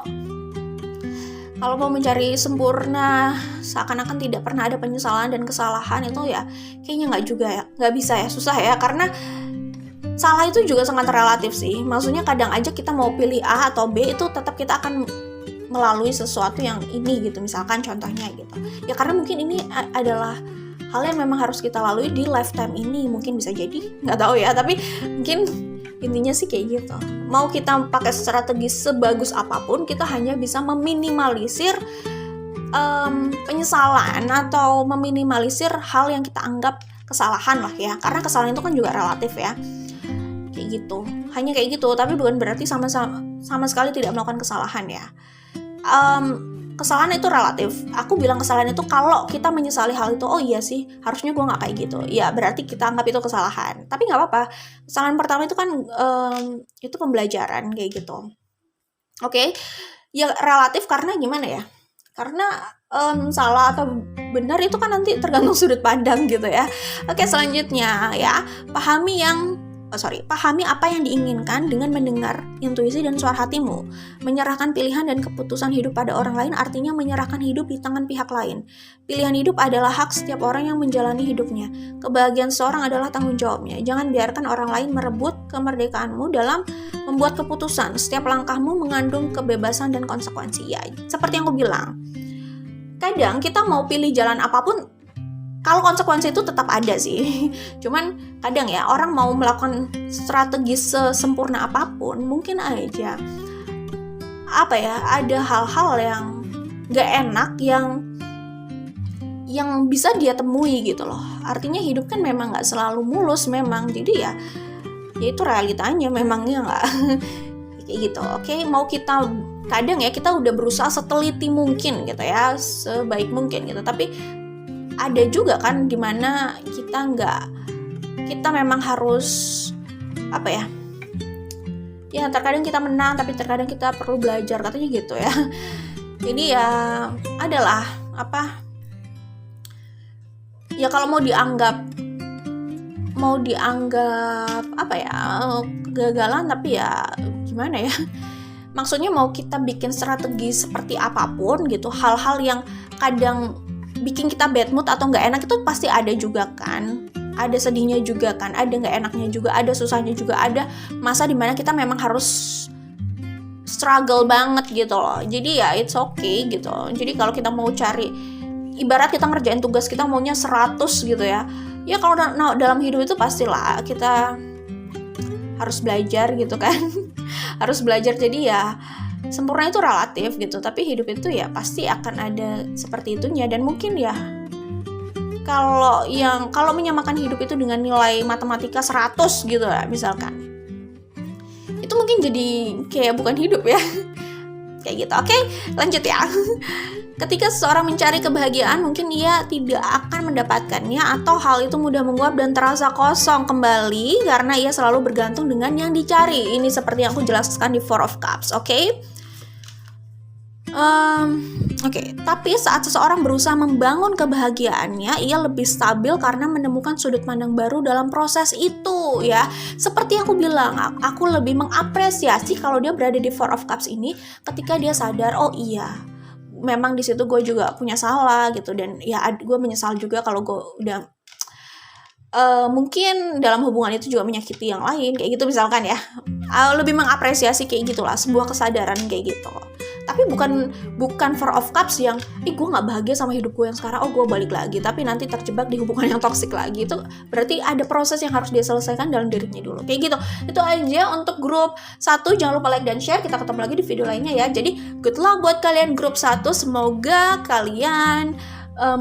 mau mencari sempurna seakan-akan tidak pernah ada penyesalan dan kesalahan, itu ya kayaknya nggak juga ya, nggak bisa ya, susah ya. Karena salah itu juga sangat relatif sih. Maksudnya kadang aja kita mau pilih A atau B, itu tetap kita akan melalui sesuatu yang ini gitu, misalkan contohnya gitu ya, karena mungkin ini adalah hal yang memang harus kita lalui di lifetime ini, mungkin bisa jadi, nggak tahu ya, tapi mungkin intinya sih kayak gitu. Mau kita pakai strategi sebagus apapun, kita hanya bisa meminimalisir penyesalan atau meminimalisir hal yang kita anggap kesalahan lah ya, karena kesalahan itu kan juga relatif ya, kayak gitu. Hanya kayak gitu, tapi bukan berarti sama sekali tidak melakukan kesalahan ya. Kesalahan itu relatif. Aku bilang kesalahan itu kalau kita menyesali hal itu, oh iya sih, harusnya gue nggak kayak gitu. Ya berarti kita anggap itu kesalahan. Tapi nggak apa-apa. Kesalahan pertama itu kan itu pembelajaran kayak gitu. Oke, ya relatif karena gimana ya? Karena salah atau benar itu kan nanti tergantung sudut pandang gitu ya. Oke, selanjutnya ya, pahami apa yang diinginkan dengan mendengar intuisi dan suara hatimu. Menyerahkan pilihan dan keputusan hidup pada orang lain artinya menyerahkan hidup di tangan pihak lain. Pilihan hidup adalah hak setiap orang yang menjalani hidupnya. Kebahagiaan seorang adalah tanggung jawabnya. Jangan biarkan orang lain merebut kemerdekaanmu dalam membuat keputusan. Setiap langkahmu mengandung kebebasan dan konsekuensi. Ya, seperti yang aku bilang, kadang kita mau pilih jalan apapun, kalau konsekuensi itu tetap ada sih. Cuman kadang ya, orang mau melakukan strategi sesempurna apapun, mungkin aja ada hal-hal yang gak enak yang bisa dia temui gitu loh. Artinya hidup kan memang gak selalu mulus memang. Jadi ya itu realitanya memangnya gak kayak gitu. Oke, mau kita kadang ya kita udah berusaha seteliti mungkin gitu ya, sebaik mungkin gitu, tapi ada juga kan dimana kita memang harus ya terkadang kita menang tapi terkadang kita perlu belajar, katanya gitu ya. Jadi ya adalah ya kalau mau dianggap kegagalan, tapi ya gimana ya, maksudnya mau kita bikin strategi seperti apapun gitu, hal-hal yang kadang bikin kita bad mood atau nggak enak itu pasti ada juga kan, ada sedihnya juga kan, ada nggak enaknya juga, ada susahnya juga, ada masa dimana kita memang harus struggle banget gitu loh. Jadi ya it's okay gitu. Jadi kalau kita mau cari, ibarat kita ngerjain tugas kita maunya 100 gitu ya, ya kalau dalam hidup itu pastilah kita harus belajar gitu kan. Harus belajar. Jadi ya sempurna itu relatif gitu, tapi hidup itu ya pasti akan ada seperti itunya. Dan mungkin ya kalau menyamakan hidup itu dengan nilai matematika 100 gitu ya misalkan, itu mungkin jadi kayak bukan hidup ya. Kayak gitu. Oke, lanjut ya. Ketika seseorang mencari kebahagiaan, mungkin ia tidak akan mendapatkannya, atau hal itu mudah menguap dan terasa kosong kembali karena ia selalu bergantung dengan yang dicari. Ini seperti yang aku jelaskan di Four of Cups, oke? Tapi saat seseorang berusaha membangun kebahagiaannya, ia lebih stabil karena menemukan sudut pandang baru dalam proses itu ya. Seperti yang aku bilang, aku lebih mengapresiasi kalau dia berada di Four of Cups ini ketika dia sadar, oh iya, memang di situ gue juga punya salah gitu, dan ya gue menyesal juga kalau gue udah mungkin dalam hubungan itu juga menyakiti yang lain kayak gitu misalkan ya. Lebih mengapresiasi kayak gitulah, sebuah kesadaran kayak gitu. Tapi bukan Four of Cups yang gue nggak bahagia sama hidup gue yang sekarang, gue balik lagi tapi nanti terjebak di hubungan yang toksik lagi. Itu berarti ada proses yang harus dia selesaikan dalam dirinya dulu kayak gitu. Itu aja untuk grup 1. Jangan lupa like dan share. Kita ketemu lagi di video lainnya ya. Jadi good luck buat kalian grup 1. Semoga kalian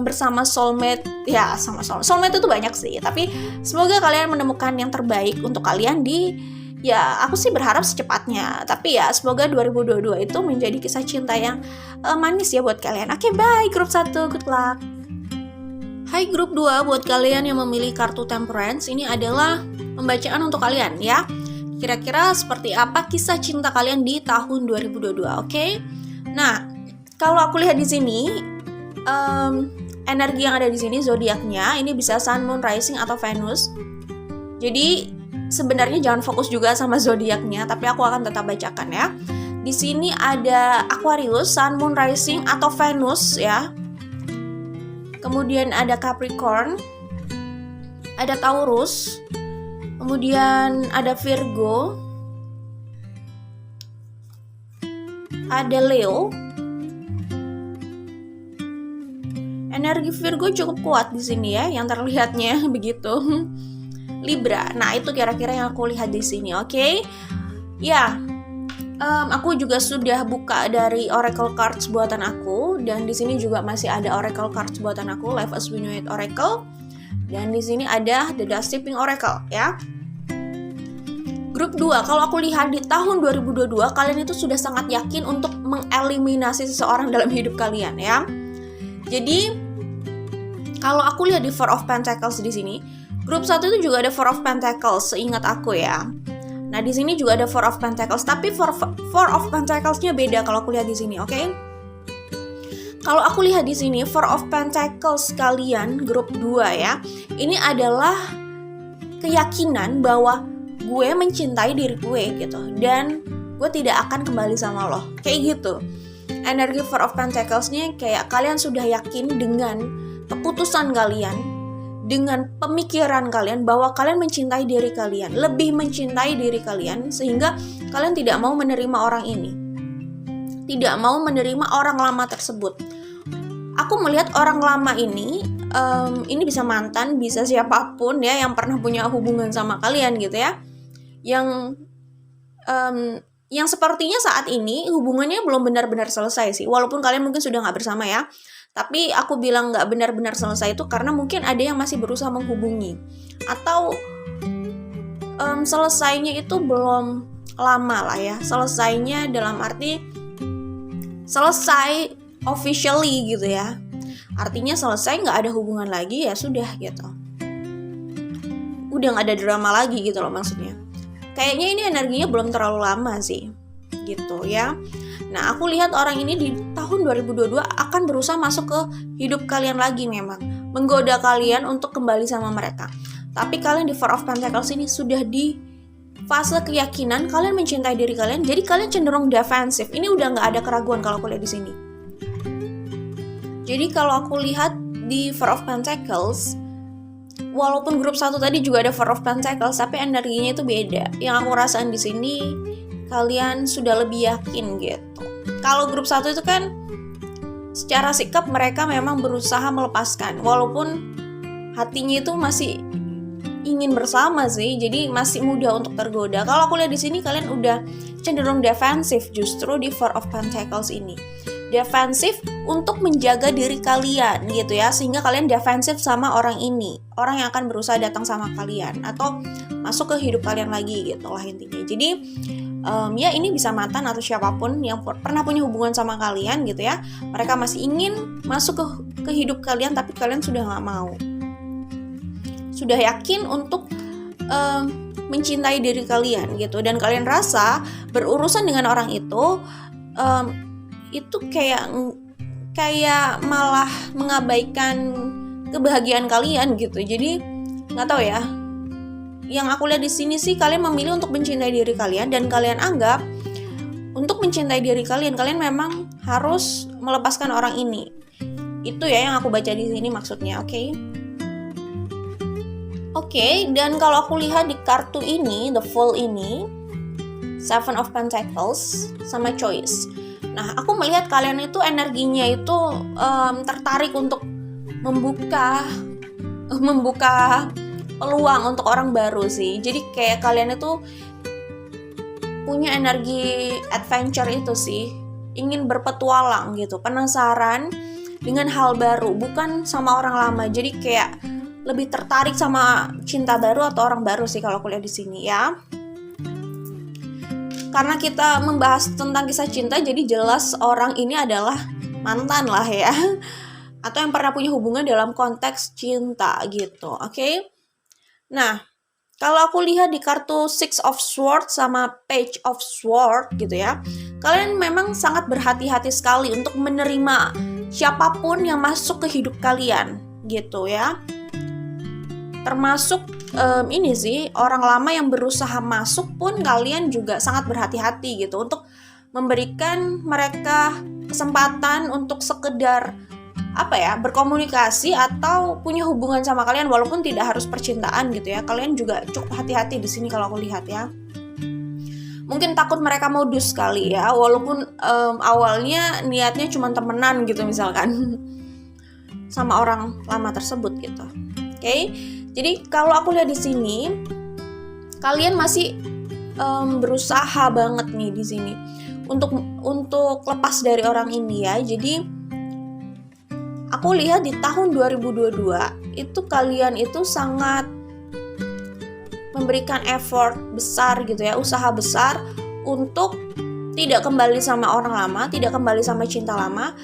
bersama soulmate ya, sama soulmate itu banyak sih, tapi semoga kalian menemukan yang terbaik untuk kalian ya aku sih berharap secepatnya, tapi ya semoga 2022 itu menjadi kisah cinta yang manis ya buat kalian. Oke, bye grup 1, good luck. Hai grup 2, buat kalian yang memilih kartu Temperance, ini adalah pembacaan untuk kalian ya. Kira-kira seperti apa kisah cinta kalian di tahun 2022, oke? Nah, kalau aku lihat di sini, energi yang ada di sini zodiaknya ini bisa Sun, Moon, Rising atau Venus. Jadi sebenarnya jangan fokus juga sama zodiaknya, tapi aku akan tetap bacakan ya. Di sini ada Aquarius, Sun, Moon, Rising atau Venus ya. Kemudian ada Capricorn, ada Taurus, kemudian ada Virgo, ada Leo. Energi Virgo cukup kuat di sini ya, yang terlihatnya begitu. Libra. Nah, itu kira-kira yang aku lihat di sini, oke? Ya. Aku juga sudah buka dari Oracle Cards buatan aku, dan di sini juga masih ada Oracle Cards buatan aku, Life as We Know It Oracle, dan di sini ada The Dust Stepping Oracle ya. Grup 2, kalau aku lihat di tahun 2022 kalian itu sudah sangat yakin untuk mengeliminasi seseorang dalam hidup kalian ya. Jadi kalau aku lihat di Four of Pentacles di sini, grup 1 itu juga ada Four of Pentacles seingat aku ya. Nah, di sini juga ada Four of Pentacles, tapi Four of Pentacles-nya beda kalau aku lihat di sini, oke? Kalau aku lihat di sini Four of Pentacles kalian grup 2 ya. Ini adalah keyakinan bahwa gue mencintai diri gue gitu, dan gue tidak akan kembali sama lo. Kayak gitu. Energi Four of Pentacles-nya kayak kalian sudah yakin dengan keputusan kalian, dengan pemikiran kalian bahwa kalian mencintai diri kalian, lebih mencintai diri kalian, sehingga kalian tidak mau menerima orang ini, tidak mau menerima orang lama tersebut. Aku melihat orang lama ini bisa mantan, bisa siapapun ya yang pernah punya hubungan sama kalian gitu ya, yang sepertinya saat ini hubungannya belum benar-benar selesai sih, walaupun kalian mungkin sudah nggak bersama ya. Tapi aku bilang nggak benar-benar selesai itu karena mungkin ada yang masih berusaha menghubungi, atau selesainya itu belum lama lah ya. Selesainya dalam arti selesai officially gitu ya. Artinya selesai, nggak ada hubungan lagi ya sudah gitu. Udah nggak ada drama lagi gitu loh maksudnya. Kayaknya ini energinya belum terlalu lama sih gitu ya. Nah, aku lihat orang ini di tahun 2022 akan berusaha masuk ke hidup kalian lagi, memang menggoda kalian untuk kembali sama mereka. Tapi kalian di Four of Pentacles ini sudah di fase keyakinan kalian mencintai diri kalian, jadi kalian cenderung defensif. Ini udah nggak ada keraguan kalau aku lihat di sini. Jadi kalau aku lihat di Four of Pentacles, walaupun grup 1 tadi juga ada Four of Pentacles, tapi energinya itu beda. Yang aku rasain di sini kalian sudah lebih yakin gitu. Kalau grup 1 itu kan secara sikap mereka memang berusaha melepaskan, walaupun hatinya itu masih ingin bersama sih, jadi masih mudah untuk tergoda. Kalau aku lihat di sini kalian udah cenderung defensif justru di Four of Pentacles ini. Defensif untuk menjaga diri kalian gitu ya, sehingga kalian defensif sama orang ini, orang yang akan berusaha datang sama kalian atau masuk ke hidup kalian lagi gitu lah intinya. Jadi ya ini bisa mantan atau siapapun yang pernah punya hubungan sama kalian gitu ya. Mereka masih ingin masuk ke hidup kalian, tapi kalian sudah gak mau. Sudah yakin untuk mencintai diri kalian gitu. Dan kalian rasa berurusan dengan orang itu kayak malah mengabaikan kebahagiaan kalian gitu. Jadi gak tahu ya. Yang aku lihat di sini sih kalian memilih untuk mencintai diri kalian, dan kalian anggap untuk mencintai diri kalian memang harus melepaskan orang ini. Itu ya yang aku baca di sini maksudnya, oke? Oke, dan kalau aku lihat di kartu ini, the Fool ini, Seven of Pentacles sama Choice. Nah, aku melihat kalian itu energinya itu tertarik untuk membuka peluang untuk orang baru sih. Jadi kayak kalian itu punya energi adventure itu sih, ingin berpetualang gitu, penasaran dengan hal baru, bukan sama orang lama. Jadi kayak lebih tertarik sama cinta baru atau orang baru sih kalau aku lihat di sini ya. Karena kita membahas tentang kisah cinta, jadi jelas orang ini adalah mantan lah ya, atau yang pernah punya hubungan dalam konteks cinta gitu, oke? Nah, Kalau aku lihat di kartu Six of Swords sama Page of Swords gitu ya, kalian memang sangat berhati-hati sekali untuk menerima siapapun yang masuk ke hidup kalian gitu ya. Termasuk ini sih, orang lama yang berusaha masuk pun kalian juga sangat berhati-hati gitu untuk memberikan mereka kesempatan untuk sekedar berkomunikasi atau punya hubungan sama kalian, walaupun tidak harus percintaan gitu ya. Kalian juga cukup hati-hati di sini kalau aku lihat ya. Mungkin takut mereka modus kali ya, walaupun awalnya niatnya cuma temenan gitu misalkan sama orang lama tersebut gitu. Oke. Jadi kalau aku lihat di sini, kalian masih berusaha banget nih di sini untuk lepas dari orang ini ya. Jadi aku lihat di tahun 2022 itu kalian itu sangat memberikan effort besar gitu ya, usaha besar untuk tidak kembali sama orang lama, tidak kembali sama cinta lama.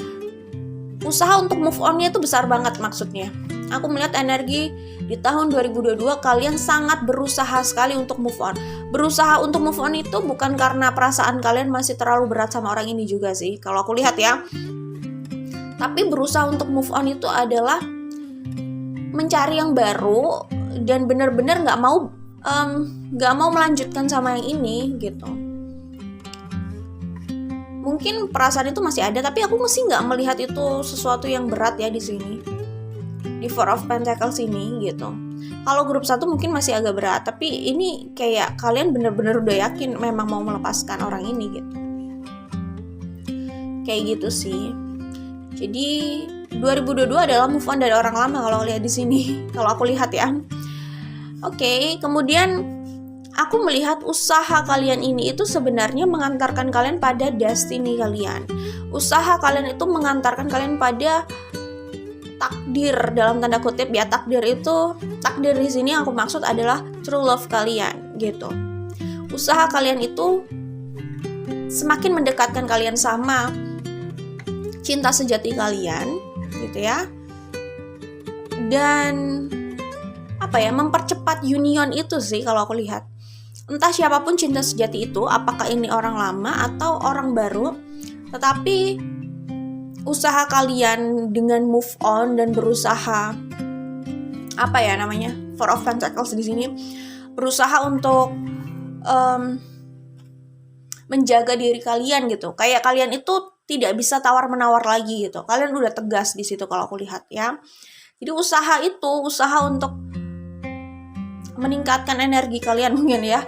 Usaha untuk move on-nya itu besar banget maksudnya. Aku melihat energi di tahun 2022 kalian sangat berusaha sekali untuk move on. Berusaha untuk move on itu bukan karena perasaan kalian masih terlalu berat sama orang ini juga sih, kalau aku lihat ya. Tapi berusaha untuk move on itu adalah mencari yang baru dan benar-benar nggak mau melanjutkan sama yang ini gitu. Mungkin perasaan itu masih ada, tapi aku mesti nggak melihat itu sesuatu yang berat ya di sini. Di Four of Pentacles ini gitu. Kalau grup 1 mungkin masih agak berat, tapi ini kayak kalian benar-benar udah yakin memang mau melepaskan orang ini gitu. Kayak gitu sih. Jadi 2022 adalah move on dari orang lama kalau lihat di sini. Kalau aku lihat ya. Oke, kemudian aku melihat usaha kalian ini itu sebenarnya mengantarkan kalian pada destiny kalian. Usaha kalian itu mengantarkan kalian pada takdir dalam tanda kutip ya. Takdir di sini aku maksud adalah true love kalian gitu. Usaha kalian itu semakin mendekatkan kalian sama cinta sejati kalian gitu ya, dan mempercepat union itu sih kalau aku lihat. Entah siapapun cinta sejati itu, apakah ini orang lama atau orang baru, tetapi usaha kalian dengan move on dan berusaha Four of Pentacles di sini berusaha untuk menjaga diri kalian gitu. Kayak kalian itu tidak bisa tawar-menawar lagi gitu. Kalian udah tegas di situ kalau aku lihat ya. Jadi usaha untuk meningkatkan energi kalian mungkin ya.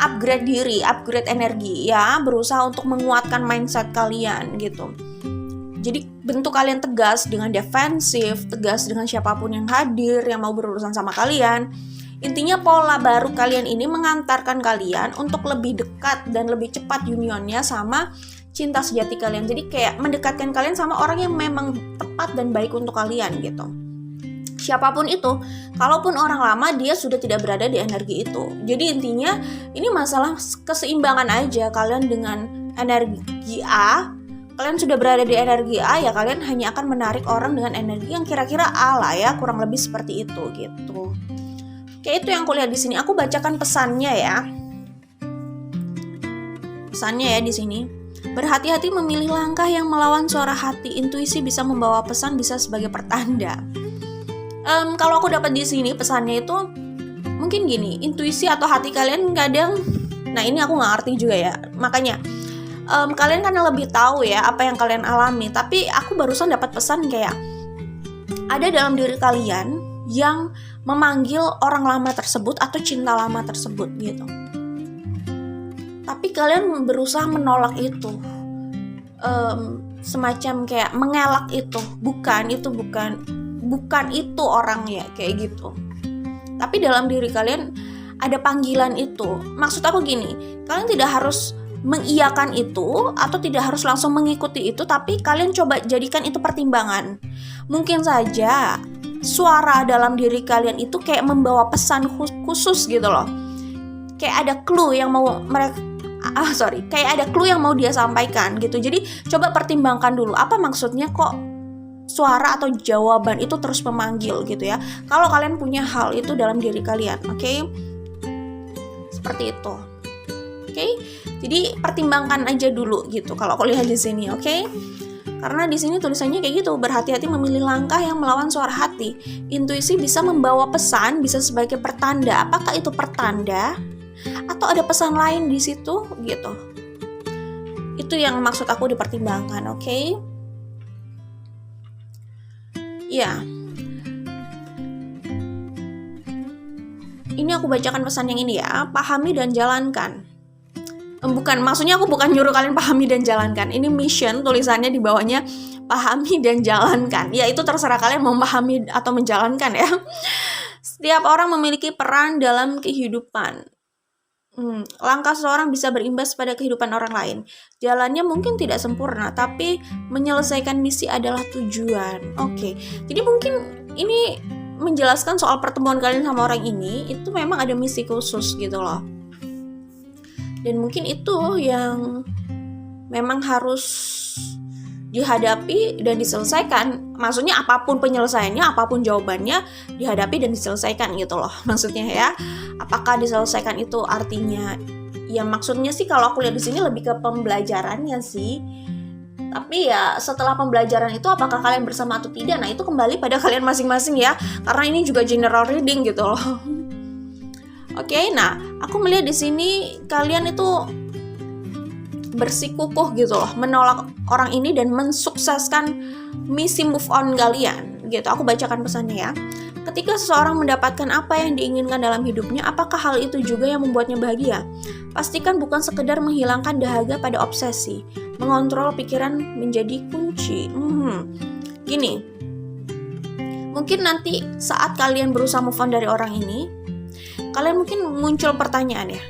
Upgrade diri, upgrade energi ya, berusaha untuk menguatkan mindset kalian gitu. Jadi bentuk kalian tegas dengan defensif, tegas dengan siapapun yang hadir yang mau berurusan sama kalian. Intinya pola baru kalian ini mengantarkan kalian untuk lebih dekat dan lebih cepat unionnya sama cinta sejati kalian. Jadi kayak mendekatkan kalian sama orang yang memang tepat dan baik untuk kalian gitu. Siapapun itu, kalaupun orang lama, dia sudah tidak berada di energi itu. Jadi intinya ini masalah keseimbangan aja. Kalian dengan energi A, kalian sudah berada di energi A, ya kalian hanya akan menarik orang dengan energi yang kira-kira A lah ya, kurang lebih seperti itu gitu. Kayak itu yang aku lihat di sini. Aku bacakan pesannya ya. Pesannya ya di sini. Berhati-hati memilih langkah yang melawan suara hati. Intuisi bisa membawa pesan, bisa sebagai pertanda. Kalau aku dapat di sini pesannya itu mungkin gini, intuisi atau hati kalian kadang, nah ini aku nggak ngerti juga ya. Makanya kalian kan lebih tahu ya apa yang kalian alami. Tapi aku barusan dapat pesan kayak ada dalam diri kalian yang memanggil orang lama tersebut atau cinta lama tersebut gitu. Tapi kalian berusaha menolak itu, semacam kayak mengelak itu, bukan itu orangnya kayak gitu. Tapi dalam diri kalian ada panggilan itu. Maksud aku gini, kalian tidak harus mengiyakan itu atau tidak harus langsung mengikuti itu, tapi kalian coba jadikan itu pertimbangan. Mungkin saja suara dalam diri kalian itu kayak membawa pesan khusus gitu loh. Kayak ada clue yang mau kayak ada clue yang mau dia sampaikan gitu. Jadi coba pertimbangkan dulu, apa maksudnya kok suara atau jawaban itu terus memanggil gitu ya. Kalau kalian punya hal itu dalam diri kalian, oke? seperti itu. Oke, jadi pertimbangkan aja dulu gitu kalau aku lihat di sini, oke? Karena di sini tulisannya kayak gitu, berhati-hati memilih langkah yang melawan suara hati. Intuisi bisa membawa pesan, bisa sebagai pertanda. Apakah itu pertanda atau ada pesan lain di situ gitu? Itu yang maksud aku dipertimbangkan, oke? Ya. Ini aku bacakan pesan yang ini ya, pahami dan jalankan. Bukan, maksudnya aku bukan nyuruh kalian pahami dan jalankan. Ini mission, tulisannya di bawahnya pahami dan jalankan. Ya itu terserah kalian mau memahami atau menjalankan ya. Setiap orang memiliki peran dalam kehidupan. Langkah seseorang bisa berimbas pada kehidupan orang lain. Jalannya mungkin tidak sempurna, tapi menyelesaikan misi adalah tujuan. Oke, jadi mungkin ini menjelaskan soal pertemuan kalian sama orang ini, itu memang ada misi khusus gitu loh. Dan mungkin itu yang memang harus dihadapi dan diselesaikan. Maksudnya apapun penyelesaiannya, apapun jawabannya, dihadapi dan diselesaikan gitu loh. Maksudnya ya, apakah diselesaikan itu artinya, ya maksudnya sih kalau aku lihat di sini lebih ke pembelajarannya sih. Tapi ya setelah pembelajaran itu apakah kalian bersama atau tidak, nah itu kembali pada kalian masing-masing ya. Karena ini juga general reading gitu loh. Oke, nah aku melihat di sini kalian itu bersikukuh gitu loh, menolak orang ini dan mensukseskan misi move on kalian gitu. Aku bacakan pesannya ya. Ketika seseorang mendapatkan apa yang diinginkan dalam hidupnya, apakah hal itu juga yang membuatnya bahagia? Pastikan bukan sekedar menghilangkan dahaga pada obsesi. Mengontrol pikiran menjadi kunci. Gini, mungkin nanti saat kalian berusaha move on dari orang ini, kalian mungkin muncul pertanyaan ya,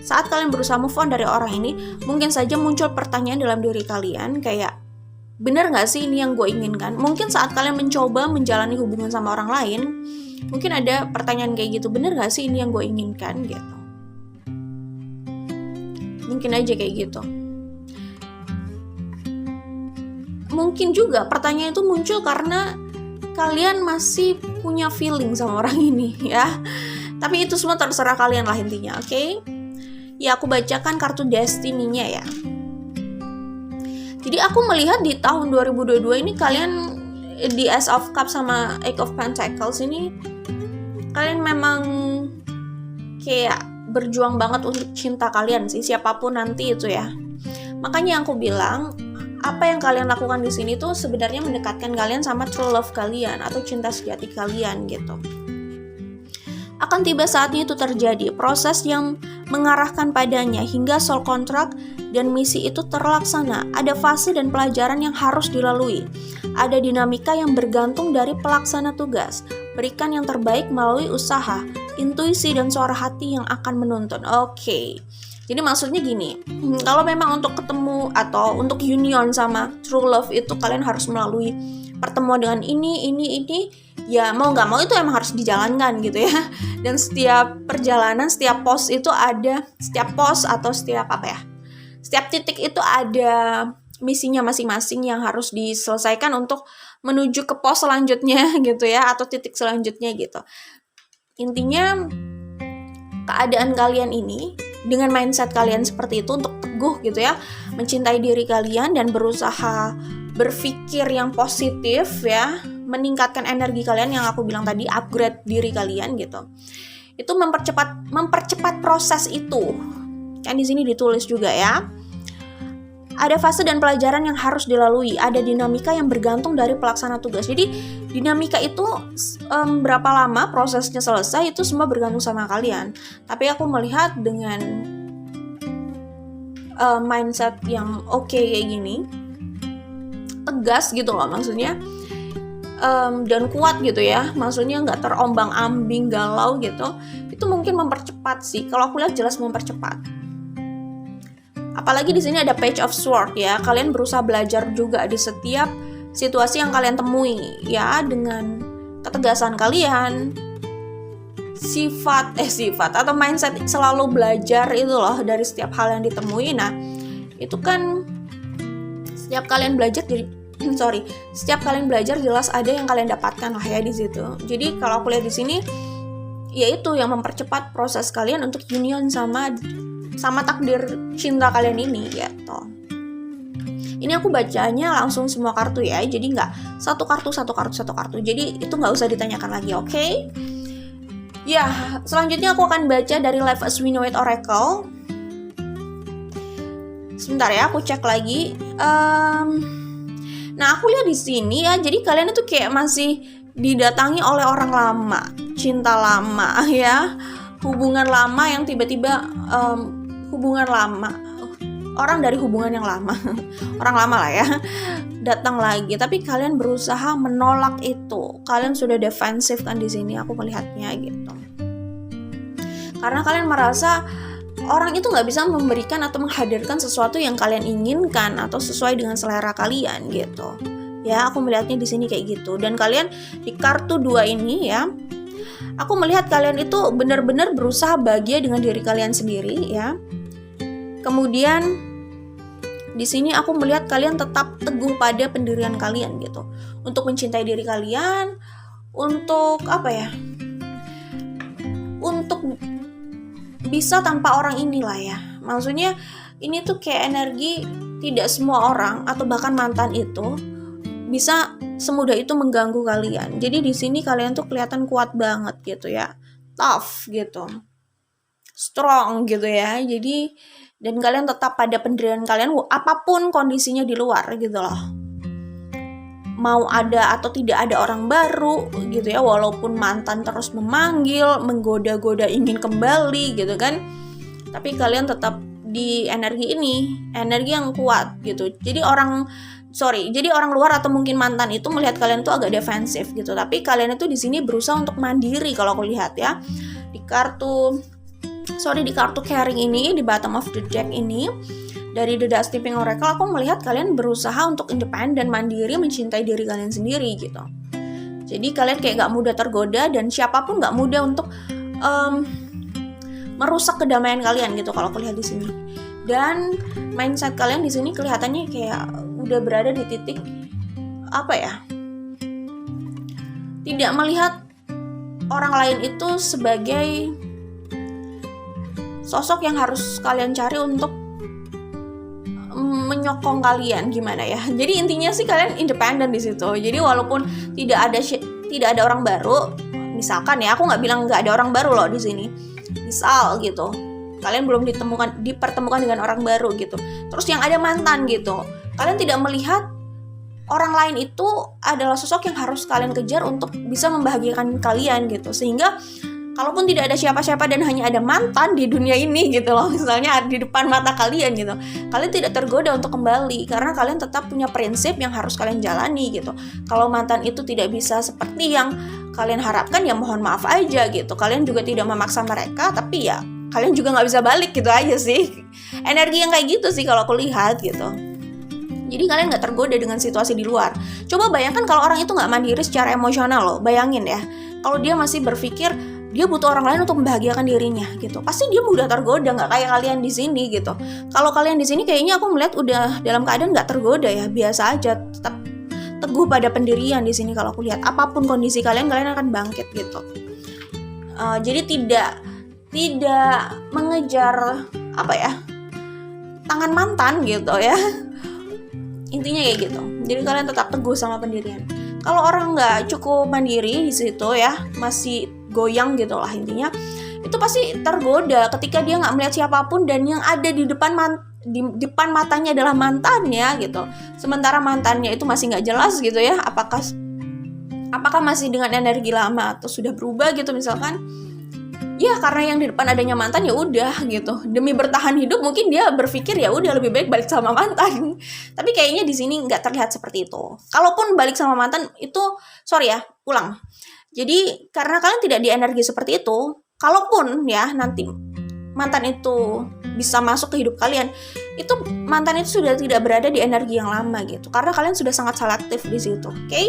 saat kalian berusaha move on dari orang ini, mungkin saja muncul pertanyaan dalam diri kalian kayak, bener gak sih ini yang gue inginkan? Mungkin saat kalian mencoba menjalani hubungan sama orang lain, mungkin ada pertanyaan kayak gitu, bener gak sih ini yang gue inginkan gitu. Mungkin aja kayak gitu. Mungkin juga pertanyaan itu muncul karena kalian masih punya feeling sama orang ini ya. Tapi itu semua terserah kalian lah intinya, oke? Ya aku bacakan kartu destiny-nya ya. Jadi aku melihat di tahun 2022 ini kalian di Ace of Cups sama Eight of Pentacles ini, kalian memang kayak berjuang banget untuk cinta kalian sih, siapapun nanti itu ya. Makanya yang aku bilang, apa yang kalian lakukan di sini tuh sebenarnya mendekatkan kalian sama true love kalian atau cinta sejati kalian gitu. Akan tiba saatnya itu terjadi, proses yang mengarahkan padanya hingga soul contract dan misi itu terlaksana. Ada fase dan pelajaran yang harus dilalui. Ada dinamika yang bergantung dari pelaksana tugas. Berikan yang terbaik melalui usaha, intuisi dan suara hati yang akan menuntun. Oke. Jadi maksudnya gini, kalau memang untuk ketemu atau untuk union sama true love itu kalian harus melalui pertemuan dengan ini, ya mau nggak mau itu emang harus dijalankan gitu ya. Dan setiap perjalanan, setiap pos itu ada, setiap pos atau setiap setiap titik itu ada misinya masing-masing yang harus diselesaikan untuk menuju ke pos selanjutnya gitu ya, atau titik selanjutnya gitu. Intinya keadaan kalian ini dengan mindset kalian seperti itu untuk teguh gitu ya, mencintai diri kalian dan berusaha berpikir yang positif ya, meningkatkan energi kalian yang aku bilang tadi, upgrade diri kalian gitu. Itu mempercepat proses itu. Kan di sini ditulis juga ya. Ada fase dan pelajaran yang harus dilalui, ada dinamika yang bergantung dari pelaksana tugas. Jadi dinamika itu berapa lama prosesnya selesai itu semua bergantung sama kalian. Tapi aku melihat dengan mindset yang oke kayak gini, tegas gitu loh maksudnya, dan kuat gitu ya, maksudnya nggak terombang-ambing galau gitu, itu mungkin mempercepat sih. Kalau aku lihat jelas mempercepat. Apalagi di sini ada Page of Swords ya, kalian berusaha belajar juga di setiap situasi yang kalian temui ya, dengan ketegasan kalian, sifat atau mindset selalu belajar itu loh dari setiap hal yang ditemui. Nah itu kan setiap kalian belajar setiap kalian belajar jelas ada yang kalian dapatkan lah ya di situ. Jadi kalau aku lihat di sini yaitu yang mempercepat proses kalian untuk union sama takdir cinta kalian ini gitu. Ini aku bacanya langsung semua kartu ya, jadi nggak satu kartu. Jadi itu nggak usah ditanyakan lagi, oke? Ya, selanjutnya aku akan baca dari Life as We Know It Oracle. Sebentar ya, aku cek lagi. Nah, aku lihat di sini ya, jadi kalian itu kayak masih didatangi oleh orang lama, cinta lama ya, hubungan lama yang tiba-tiba orang dari hubungan yang lama, orang lama lah ya, datang lagi. Tapi kalian berusaha menolak itu. Kalian sudah defensif kan di sini, aku melihatnya gitu. Karena kalian merasa orang itu nggak bisa memberikan atau menghadirkan sesuatu yang kalian inginkan atau sesuai dengan selera kalian gitu. Ya, aku melihatnya di sini kayak gitu. Dan kalian di kartu 2 ini ya, aku melihat kalian itu benar-benar berusaha bahagia dengan diri kalian sendiri ya. Kemudian di sini aku melihat kalian tetap teguh pada pendirian kalian gitu. Untuk mencintai diri kalian, untuk apa ya? Untuk bisa tanpa orang inilah ya. Maksudnya ini tuh kayak energi tidak semua orang atau bahkan mantan itu bisa semudah itu mengganggu kalian. Jadi di sini kalian tuh kelihatan kuat banget gitu ya. Tough gitu. Strong gitu ya. Jadi dan kalian tetap pada pendirian kalian apapun kondisinya di luar gitu loh. Mau ada atau tidak ada orang baru gitu ya, walaupun mantan terus memanggil, menggoda-goda ingin kembali gitu kan. Tapi kalian tetap di energi ini, energi yang kuat gitu. Jadi orang luar atau mungkin mantan itu melihat kalian tuh agak defensif gitu. Tapi kalian itu di sini berusaha untuk mandiri kalau aku lihat ya. Di kartu caring ini, di bottom of the deck ini, dari The Dusty Pink Oracle, aku melihat kalian berusaha untuk independen, mandiri, mencintai diri kalian sendiri gitu. Jadi kalian kayak gak mudah tergoda dan siapapun gak mudah untuk merusak kedamaian kalian gitu kalau aku lihat di sini. Dan mindset kalian di sini kelihatannya kayak udah berada di titik apa ya? Tidak melihat orang lain itu sebagai sosok yang harus kalian cari untuk menyokong kalian gimana ya. Jadi intinya sih kalian independen di situ. Jadi walaupun tidak ada orang baru, misalkan ya, aku nggak bilang nggak ada orang baru loh di sini. Misal gitu, kalian belum dipertemukan dengan orang baru gitu. Terus yang ada mantan gitu. Kalian tidak melihat orang lain itu adalah sosok yang harus kalian kejar untuk bisa membahagiakan kalian gitu. Sehingga kalaupun tidak ada siapa-siapa dan hanya ada mantan di dunia ini gitu loh, misalnya di depan mata kalian gitu, kalian tidak tergoda untuk kembali karena kalian tetap punya prinsip yang harus kalian jalani gitu. Kalau mantan itu tidak bisa seperti yang kalian harapkan, ya mohon maaf aja gitu. Kalian juga tidak memaksa mereka, tapi ya kalian juga nggak bisa balik gitu aja sih. Energi yang kayak gitu sih kalau aku lihat gitu. Jadi kalian nggak tergoda dengan situasi di luar. Coba bayangkan kalau orang itu nggak mandiri secara emosional loh. Bayangin ya, kalau dia masih berpikir dia butuh orang lain untuk membahagiakan dirinya gitu, pasti dia mudah tergoda, nggak kayak kalian di sini gitu. Kalau kalian di sini kayaknya aku melihat udah dalam keadaan nggak tergoda ya, biasa aja, tetap teguh pada pendirian di sini. Kalau aku lihat apapun kondisi kalian akan bangkit gitu. Jadi tidak mengejar apa ya, tangan mantan gitu ya. Intinya kayak gitu. Jadi kalian tetap teguh sama pendirian. Kalau orang nggak cukup mandiri di situ ya, masih goyang gitu lah intinya, itu pasti tergoda ketika dia nggak melihat siapapun dan yang ada di depan matanya adalah mantannya gitu. Sementara mantannya itu masih nggak jelas gitu ya, apakah masih dengan energi lama atau sudah berubah gitu misalkan. Ya karena yang di depan adanya mantan ya udah gitu. Demi bertahan hidup mungkin dia berpikir ya udah lebih baik balik sama mantan. Tapi kayaknya di sini nggak terlihat seperti itu. Kalaupun balik sama mantan itu, ulang. Jadi karena kalian tidak di energi seperti itu, kalaupun ya nanti mantan itu bisa masuk ke hidup kalian, itu mantan itu sudah tidak berada di energi yang lama gitu. Karena kalian sudah sangat selektif di situ, oke?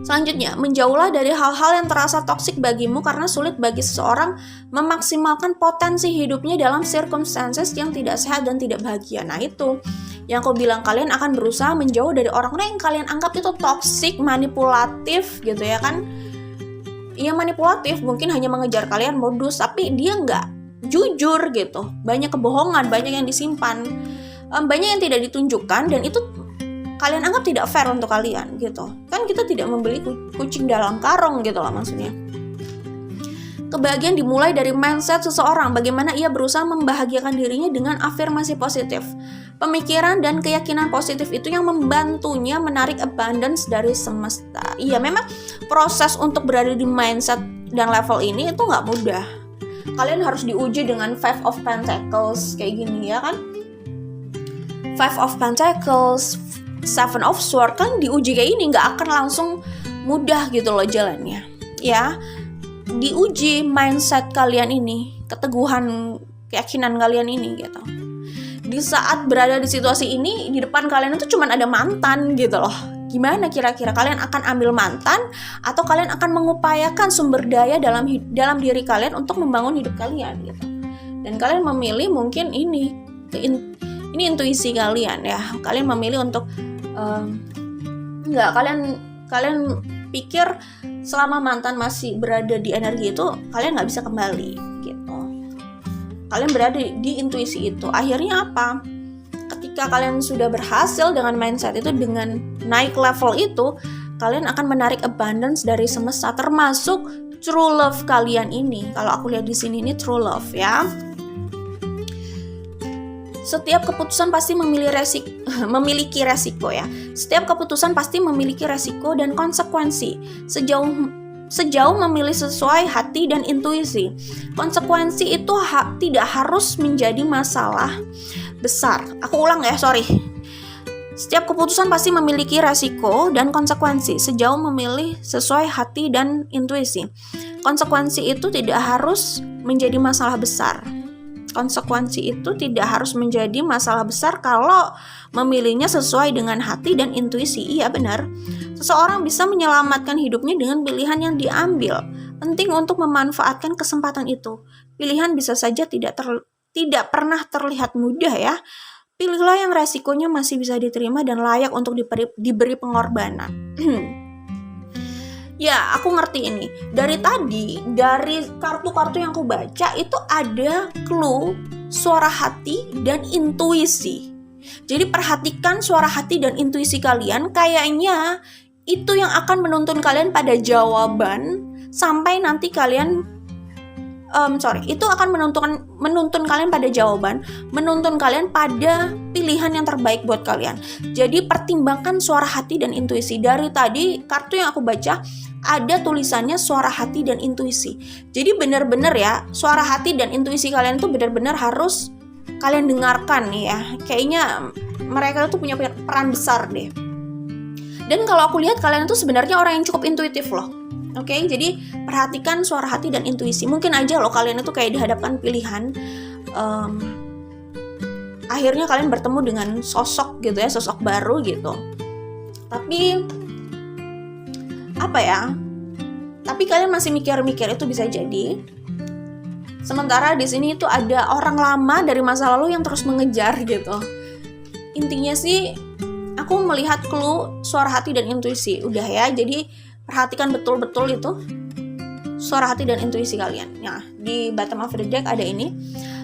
Selanjutnya, menjauhlah dari hal-hal yang terasa toksik bagimu karena sulit bagi seseorang memaksimalkan potensi hidupnya dalam circumstances yang tidak sehat dan tidak bahagia. Nah itu yang aku bilang, kalian akan berusaha menjauh dari orang-orang yang kalian anggap itu toksik, manipulatif gitu ya kan. ya manipulatif, mungkin hanya mengejar kalian modus, tapi dia nggak jujur gitu, banyak kebohongan, banyak yang disimpan, banyak yang tidak ditunjukkan, dan itu kalian anggap tidak fair untuk kalian gitu kan. Kita tidak membeli kucing dalam karung gitu loh maksudnya. Kebahagiaan dimulai dari mindset seseorang, bagaimana ia berusaha membahagiakan dirinya dengan afirmasi positif. Pemikiran dan keyakinan positif itu yang membantunya menarik abundance dari semesta. Iya, memang proses untuk berada di mindset dan level ini itu nggak mudah. Kalian harus diuji dengan Five of Pentacles kayak gini ya kan. Five of Pentacles, Seven of Swords kan diuji kayak ini, nggak akan langsung mudah gitu loh jalannya ya. Diuji mindset kalian ini, keteguhan keyakinan kalian ini gitu. Di saat berada di situasi ini, di depan kalian itu cuman ada mantan gitu loh. Gimana kira-kira kalian akan ambil mantan atau kalian akan mengupayakan sumber daya dalam diri kalian untuk membangun hidup kalian gitu. Dan kalian memilih mungkin ini intuisi kalian ya. Kalian memilih untuk kalian pikir selama mantan masih berada di energi itu kalian nggak bisa kembali gitu. Kalian berada di intuisi itu. Akhirnya apa? Ketika kalian sudah berhasil dengan mindset itu, dengan naik level itu, kalian akan menarik abundance dari semesta, termasuk true love kalian ini. Kalau aku lihat di sini ini true love ya. Setiap keputusan pasti memiliki resiko ya. Setiap keputusan pasti memiliki resiko dan konsekuensi. Sejauh memilih sesuai hati dan intuisi. Konsekuensi itu tidak harus menjadi masalah besar. Aku ulang ya, sorry. Setiap keputusan pasti memiliki resiko dan konsekuensi. Sejauh memilih sesuai hati dan intuisi. Konsekuensi itu tidak harus menjadi masalah besar. Konsekuensi itu tidak harus menjadi masalah besar kalau memilihnya sesuai dengan hati dan intuisi. Iya benar. Seseorang bisa menyelamatkan hidupnya dengan pilihan yang diambil. Penting untuk memanfaatkan kesempatan itu. Pilihan bisa saja tidak pernah terlihat mudah ya. Pilihlah yang resikonya masih bisa diterima dan layak untuk diberi pengorbanan. Ya, aku ngerti ini. Dari kartu-kartu yang aku baca itu ada clue suara hati dan intuisi. Jadi perhatikan suara hati dan intuisi kalian, kayaknya itu yang akan menuntun kalian pada jawaban sampai nanti kalian itu akan menuntun kalian pada jawaban, menuntun kalian pada pilihan yang terbaik buat kalian. Jadi pertimbangkan suara hati dan intuisi. Dari tadi kartu yang aku baca ada tulisannya suara hati dan intuisi. Jadi benar-benar ya, suara hati dan intuisi kalian tuh benar-benar harus kalian dengarkan nih ya. Kayaknya mereka tuh punya peran besar deh. Dan kalau aku lihat kalian tuh sebenarnya orang yang cukup intuitif loh. Oke, jadi perhatikan suara hati dan intuisi. Mungkin aja loh kalian itu kayak dihadapkan pilihan, akhirnya kalian bertemu dengan sosok gitu ya, sosok baru gitu. Tapi apa ya? Tapi kalian masih mikir-mikir itu bisa jadi. Sementara di sini itu ada orang lama dari masa lalu yang terus mengejar gitu. Intinya sih aku melihat clue suara hati dan intuisi. Udah ya, jadi perhatikan betul-betul itu suara hati dan intuisi kalian. Nah, di bottom of the deck ada ini.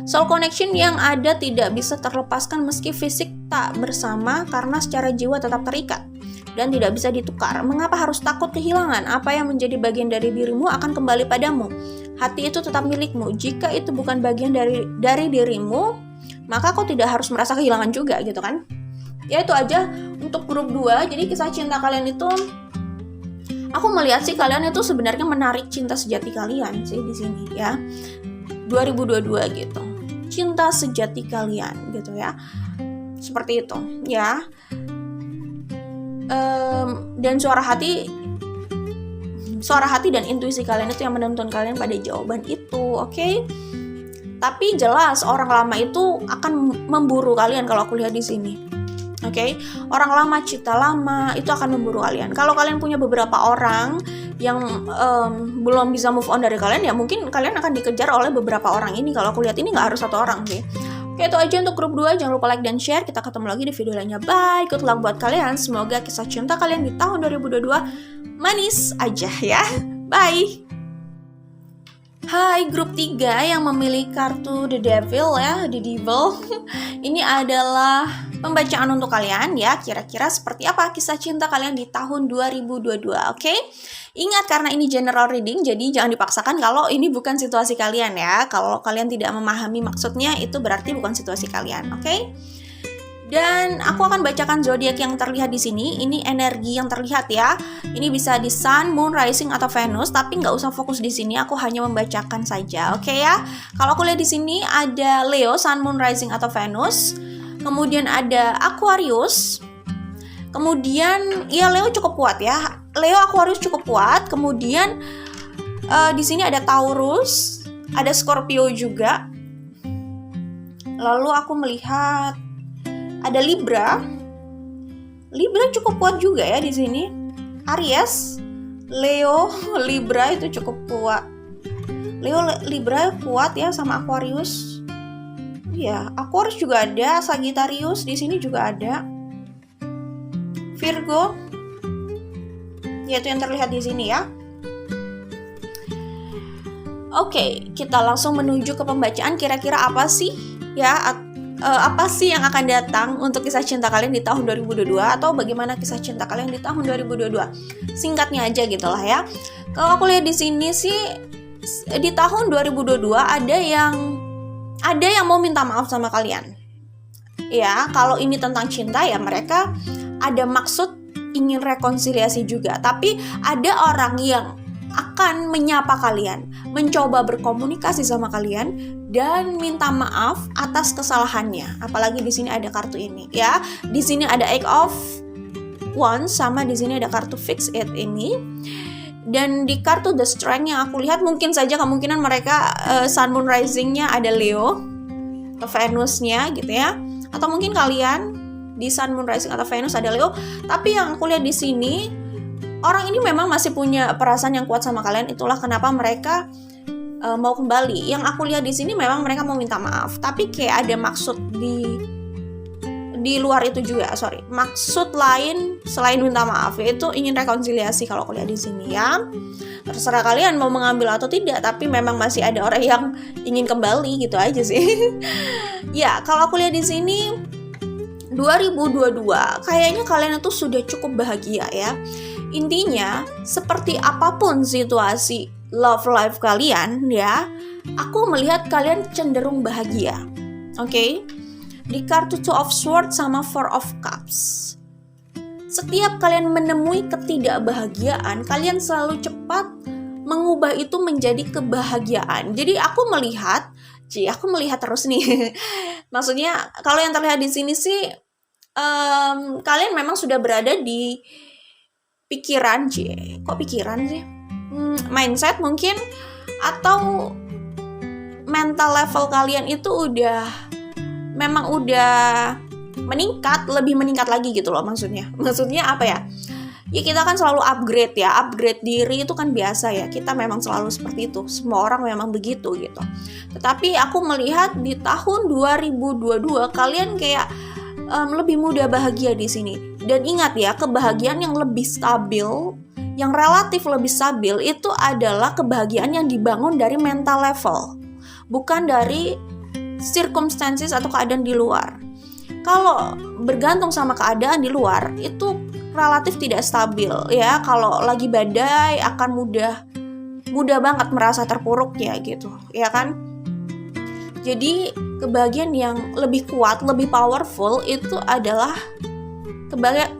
Soul connection yang ada tidak bisa terlepaskan meski fisik tak bersama karena secara jiwa tetap terikat dan tidak bisa ditukar. Mengapa harus takut kehilangan? Apa yang menjadi bagian dari dirimu akan kembali padamu. Hati itu tetap milikmu. Jika itu bukan bagian dari dirimu, maka kau tidak harus merasa kehilangan juga gitu kan. Ya itu aja untuk grup 2. Jadi kisah cinta kalian itu, aku melihat sih kalian itu sebenarnya menarik cinta sejati kalian sih di sini ya. 2022 gitu. Cinta sejati kalian gitu ya. Seperti itu ya. Dan suara hati dan intuisi kalian itu yang menuntun kalian pada jawaban itu, oke? Tapi jelas orang lama itu akan memburu kalian kalau aku lihat di sini. Oke, orang lama, cita lama itu akan memburu kalian. Kalau kalian punya beberapa orang yang belum bisa move on dari kalian, ya mungkin kalian akan dikejar oleh beberapa orang ini. Kalau aku lihat ini nggak harus satu orang sih. Oke, itu aja untuk grup 2. Jangan lupa like dan share. Kita ketemu lagi di video lainnya. Bye. Good luck buat kalian. Semoga kisah cinta kalian di tahun 2022 manis aja ya. Bye. Hai grup 3 yang memilih kartu The Devil ya, The Devil. Ini adalah pembacaan untuk kalian ya. Kira-kira seperti apa kisah cinta kalian di tahun 2022, oke? Ingat, karena ini general reading, jadi jangan dipaksakan kalau ini bukan situasi kalian ya. Kalau kalian tidak memahami maksudnya, itu berarti bukan situasi kalian, oke? Dan aku akan bacakan zodiak yang terlihat di sini. Ini energi yang terlihat ya. Ini bisa di Sun, Moon, Rising atau Venus, tapi nggak usah fokus di sini. Aku hanya membacakan saja, oke ya? Kalau aku lihat di sini ada Leo, Sun, Moon, Rising atau Venus. Kemudian ada Aquarius. Kemudian ya Leo cukup kuat ya. Leo, Aquarius cukup kuat. Kemudian di sini ada Taurus, ada Scorpio juga. Lalu aku melihat ada Libra. Libra cukup kuat juga ya di sini. Aries, Leo, Libra itu cukup kuat. Leo, Libra kuat ya sama Aquarius. Ya, Aquarius juga ada, Sagittarius di sini juga ada. Virgo, yaitu yang terlihat di sini ya. Oke, kita langsung menuju ke pembacaan. Kira-kira apa sih ya? Apa sih yang akan datang untuk kisah cinta kalian di tahun 2022, atau bagaimana kisah cinta kalian di tahun 2022? Singkatnya aja gitu lah ya. Kalau aku lihat di sini sih di tahun 2022 ada yang mau minta maaf sama kalian. Ya, kalau ini tentang cinta ya mereka ada maksud ingin rekonsiliasi juga, tapi ada orang yang akan menyapa kalian, mencoba berkomunikasi sama kalian dan minta maaf atas kesalahannya. Apalagi di sini ada kartu ini ya. Di sini ada Eight of Wands sama di sini ada kartu Fix It ini. Dan di kartu The Strength yang aku lihat, mungkin saja kemungkinan mereka Sun, Moon, Rising-nya ada Leo atau Venus-nya gitu ya. Atau mungkin kalian di Sun, Moon, Rising atau Venus ada Leo. Tapi yang aku lihat di sini, orang ini memang masih punya perasaan yang kuat sama kalian. Itulah kenapa mereka mau kembali. Yang aku lihat di sini memang mereka mau minta maaf, tapi kayak ada maksud di luar itu juga. Maksud lain selain minta maaf, yaitu ingin rekonsiliasi kalau aku lihat di sini ya. Terserah kalian mau mengambil atau tidak, tapi memang masih ada orang yang ingin kembali gitu aja sih. Ya, kalau aku lihat di sini 2022 kayaknya kalian itu sudah cukup bahagia ya. Intinya, seperti apapun situasi love life kalian ya, aku melihat kalian cenderung bahagia. Oke? Di kartu Two of Swords sama Four of Cups. Setiap kalian menemui ketidakbahagiaan, kalian selalu cepat mengubah itu menjadi kebahagiaan. Jadi aku melihat terus nih. Maksudnya kalau yang terlihat di sini sih kalian memang sudah berada di pikiran, kok pikiran sih? Mindset mungkin, atau mental level kalian itu memang udah lebih meningkat lagi gitu loh maksudnya. Maksudnya apa ya? Ya kita kan selalu upgrade diri itu kan biasa ya. Kita memang selalu seperti itu. Semua orang memang begitu gitu. Tetapi aku melihat di tahun 2022 kalian kayak lebih mudah bahagia di sini. Dan ingat ya, kebahagiaan yang lebih stabil, yang relatif lebih stabil itu adalah kebahagiaan yang dibangun dari mental level, bukan dari circumstances atau keadaan di luar. Kalau bergantung sama keadaan di luar itu relatif tidak stabil ya. Kalau lagi badai akan mudah banget merasa terpuruk ya gitu, ya kan? Jadi kebahagiaan yang lebih kuat, lebih powerful itu adalah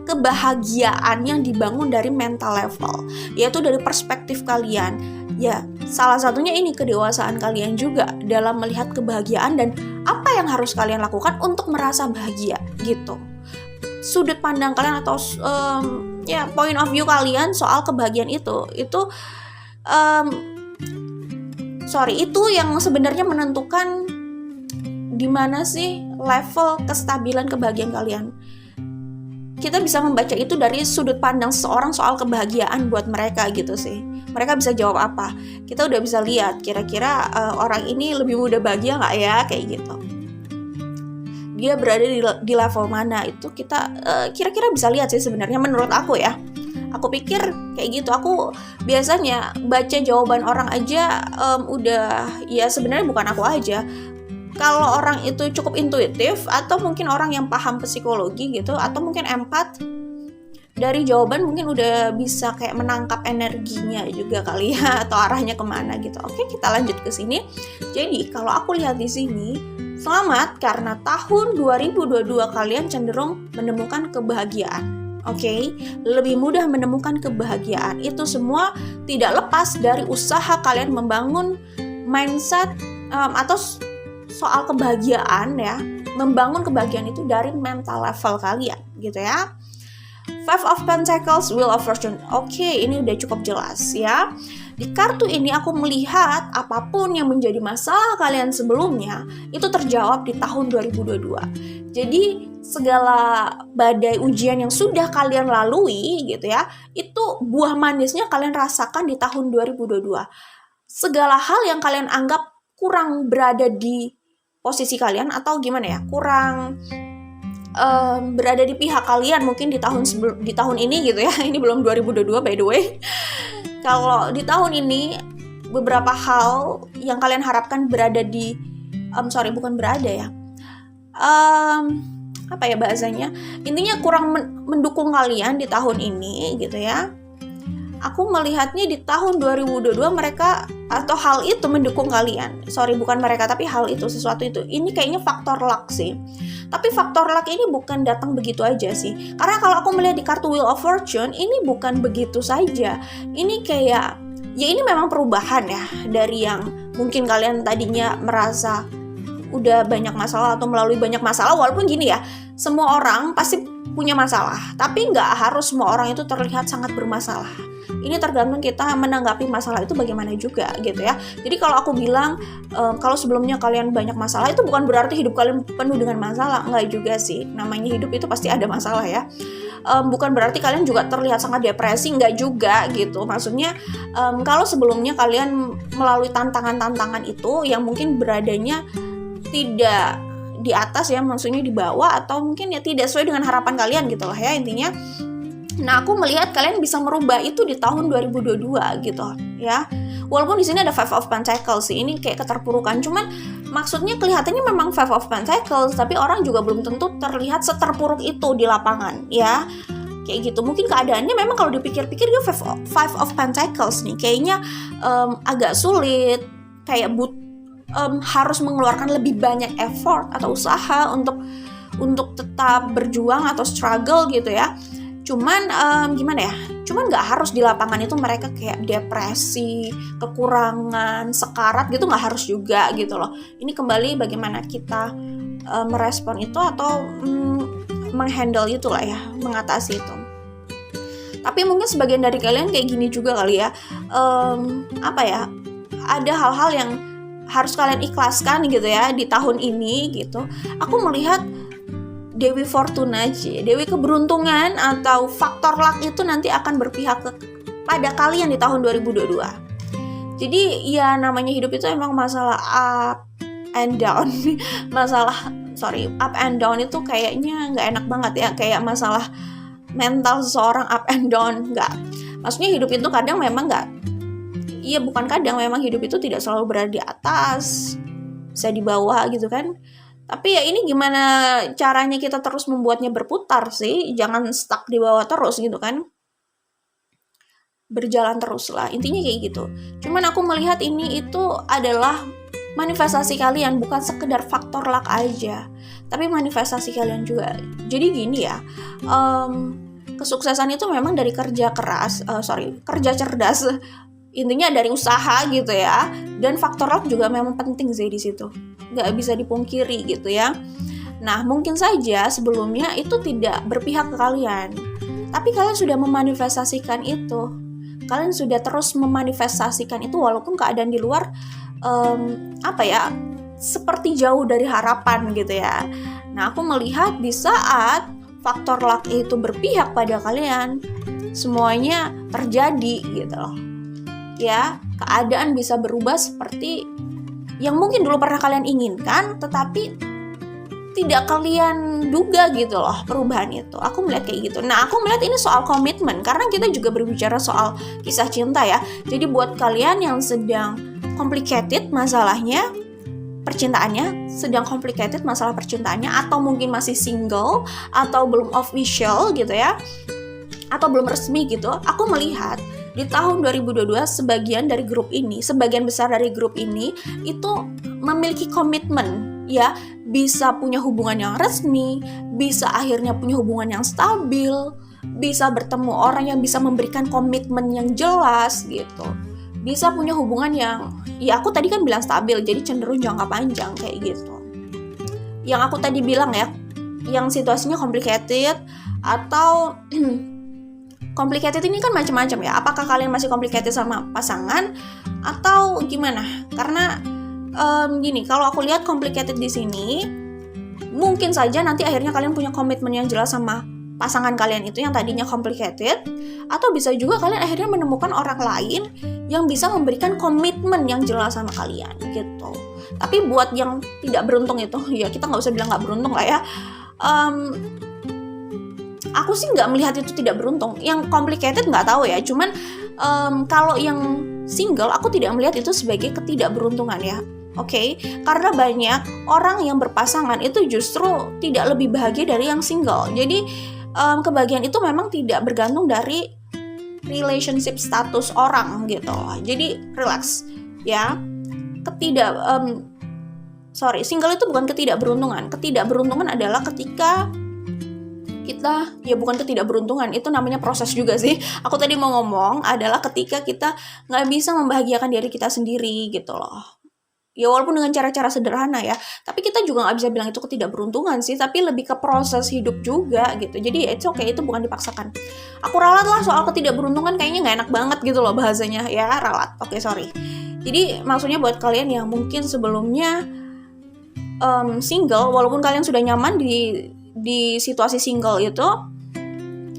kebahagiaan yang dibangun dari mental level, yaitu dari perspektif kalian. Ya, salah satunya ini kedewasaan kalian juga dalam melihat kebahagiaan dan apa yang harus kalian lakukan untuk merasa bahagia gitu. Sudut pandang kalian atau point of view kalian soal kebahagiaan itu yang sebenarnya menentukan di mana sih level kestabilan kebahagiaan kalian. Kita bisa membaca itu dari sudut pandang seseorang soal kebahagiaan buat mereka gitu sih. Mereka bisa jawab apa? Kita udah bisa lihat kira-kira orang ini lebih mudah bahagia nggak ya, kayak gitu. Dia berada di level mana itu kita kira-kira bisa lihat sih sebenarnya menurut aku ya. Aku pikir kayak gitu. Aku biasanya baca jawaban orang aja udah, ya sebenarnya bukan aku aja. Kalau orang itu cukup intuitif atau mungkin orang yang paham psikologi gitu atau mungkin empat, dari jawaban mungkin udah bisa kayak menangkap energinya juga kali ya, atau arahnya kemana gitu. Oke, kita lanjut ke sini. Jadi kalau aku lihat di sini, selamat karena tahun 2022 kalian cenderung menemukan kebahagiaan. Oke, lebih mudah menemukan kebahagiaan. Itu semua tidak lepas dari usaha kalian membangun mindset atau soal kebahagiaan ya. Membangun kebahagiaan itu dari mental level kalian gitu ya. Five of Pentacles, Wheel of Fortune. Oke, ini udah cukup jelas ya. Di kartu ini aku melihat apapun yang menjadi masalah kalian sebelumnya itu terjawab di tahun 2022. Jadi segala badai ujian yang sudah kalian lalui gitu ya, itu buah manisnya kalian rasakan di tahun 2022. Segala hal yang kalian anggap kurang berada di posisi kalian atau gimana ya, kurang berada di pihak kalian mungkin di tahun ini gitu ya. Ini belum 2022 by the way. Kalau di tahun ini beberapa hal yang kalian harapkan berada di bukan berada ya. Apa ya bahasanya? Intinya kurang mendukung kalian di tahun ini gitu ya. Aku melihatnya di tahun 2022 mereka atau hal itu mendukung kalian. Bukan mereka tapi hal itu, sesuatu itu. Ini kayaknya faktor luck sih. Tapi faktor luck ini bukan datang begitu aja sih. Karena kalau aku melihat di kartu Wheel of Fortune, ini bukan begitu saja. Ini kayak, ya ini memang perubahan ya. Dari yang mungkin kalian tadinya merasa udah banyak masalah atau melalui banyak masalah. Walaupun gini ya, semua orang pasti punya masalah. Tapi nggak harus semua orang itu terlihat sangat bermasalah. Ini tergantung kita menanggapi masalah itu bagaimana juga gitu ya. Jadi kalau aku bilang kalau sebelumnya kalian banyak masalah, itu bukan berarti hidup kalian penuh dengan masalah. Enggak juga sih, namanya hidup itu pasti ada masalah ya. Bukan berarti kalian juga terlihat sangat depresi, enggak juga gitu. Maksudnya kalau sebelumnya kalian melalui tantangan-tantangan itu yang mungkin beradanya tidak di atas ya, maksudnya di bawah atau mungkin ya tidak sesuai dengan harapan kalian gitu lah ya intinya. Nah, aku melihat kalian bisa merubah itu di tahun 2022 gitu ya. Walaupun di sini ada Five of Pentacles sih, ini kayak keterpurukan. Cuman maksudnya kelihatannya memang Five of Pentacles, tapi orang juga belum tentu terlihat seterpuruk itu di lapangan ya. Kayak gitu. Mungkin keadaannya memang kalau dipikir-pikir dia Five of Pentacles nih, kayaknya agak sulit, kayak harus mengeluarkan lebih banyak effort atau usaha untuk tetap berjuang atau struggle gitu ya. Cuman gimana ya, cuman nggak harus di lapangan itu mereka kayak depresi, kekurangan, sekarat gitu, nggak harus juga gitu loh. Ini kembali bagaimana kita merespon itu atau menghandle itu lah ya, mengatasi itu. Tapi mungkin sebagian dari kalian kayak gini juga kali ya, ada hal-hal yang harus kalian ikhlaskan gitu ya di tahun ini gitu. Aku melihat Dewi Fortuna, Dewi keberuntungan atau faktor luck itu nanti akan berpihak pada kalian di tahun 2022. Jadi ya namanya hidup itu emang masalah up and down. Up and down itu kayaknya nggak enak banget ya, kayak masalah mental seseorang up and down. Nggak, maksudnya hidup itu kadang memang nggak, iya bukan kadang, memang hidup itu tidak selalu berada di atas, bisa di bawah gitu kan. Tapi ya ini gimana caranya kita terus membuatnya berputar sih, jangan stuck di bawah terus gitu kan. Berjalan terus lah, intinya kayak gitu. Cuman aku melihat ini itu adalah manifestasi kalian, bukan sekedar faktor luck aja, tapi manifestasi kalian juga. Jadi gini ya, kesuksesan itu memang dari kerja cerdas. Intinya dari usaha gitu ya, dan faktor luck juga memang penting sih di situ, nggak bisa dipungkiri gitu ya. Nah mungkin saja sebelumnya itu tidak berpihak ke kalian, tapi kalian sudah memanifestasikan itu, kalian sudah terus memanifestasikan itu walaupun keadaan di luar seperti jauh dari harapan gitu ya. Nah aku melihat di saat faktor luck itu berpihak pada kalian, semuanya terjadi gitu loh ya. Keadaan bisa berubah seperti yang mungkin dulu pernah kalian inginkan, tetapi tidak kalian duga gitu loh perubahan itu. Aku melihat kayak gitu. Nah, aku melihat ini soal komitmen karena kita juga berbicara soal kisah cinta ya. Jadi buat kalian yang sedang complicated masalahnya, percintaannya, sedang complicated masalah percintaannya, atau mungkin masih single atau belum official gitu ya, atau belum resmi gitu, aku melihat di tahun 2022 sebagian besar dari grup ini itu memiliki komitmen ya, bisa punya hubungan yang resmi, bisa akhirnya punya hubungan yang stabil, bisa bertemu orang yang bisa memberikan komitmen yang jelas gitu, bisa punya hubungan yang, ya aku tadi kan bilang stabil, jadi cenderung jangka panjang kayak gitu. Yang aku tadi bilang ya, yang situasinya complicated atau complicated ini kan macam-macam ya. Apakah kalian masih complicated sama pasangan atau gimana? Karena gini, kalau aku lihat complicated di sini, mungkin saja nanti akhirnya kalian punya komitmen yang jelas sama pasangan kalian itu yang tadinya complicated, atau bisa juga kalian akhirnya menemukan orang lain yang bisa memberikan komitmen yang jelas sama kalian gitu. Tapi buat yang tidak beruntung itu, ya kita nggak usah bilang nggak beruntung lah ya. Aku sih nggak melihat itu tidak beruntung. Yang complicated nggak tahu ya. Cuman kalau yang single, aku tidak melihat itu sebagai ketidakberuntungan ya. Oke, karena banyak orang yang berpasangan itu justru tidak lebih bahagia dari yang single. Jadi kebahagiaan itu memang tidak bergantung dari relationship status orang gitu. Jadi relax ya. Single itu bukan ketidakberuntungan. Ketidakberuntungan adalah ketika kita, ya bukan ketidakberuntungan, itu namanya proses juga sih. Aku tadi mau ngomong adalah ketika kita nggak bisa membahagiakan diri kita sendiri gitu loh. Ya walaupun dengan cara-cara sederhana ya, tapi kita juga nggak bisa bilang itu ketidakberuntungan sih, tapi lebih ke proses hidup juga gitu. Jadi ya it's okay, itu bukan dipaksakan. Aku ralat lah soal ketidakberuntungan, kayaknya nggak enak banget gitu loh bahasanya ya, ralat. Oke, sorry. Jadi maksudnya buat kalian yang mungkin sebelumnya single, walaupun kalian sudah nyaman di situasi single itu,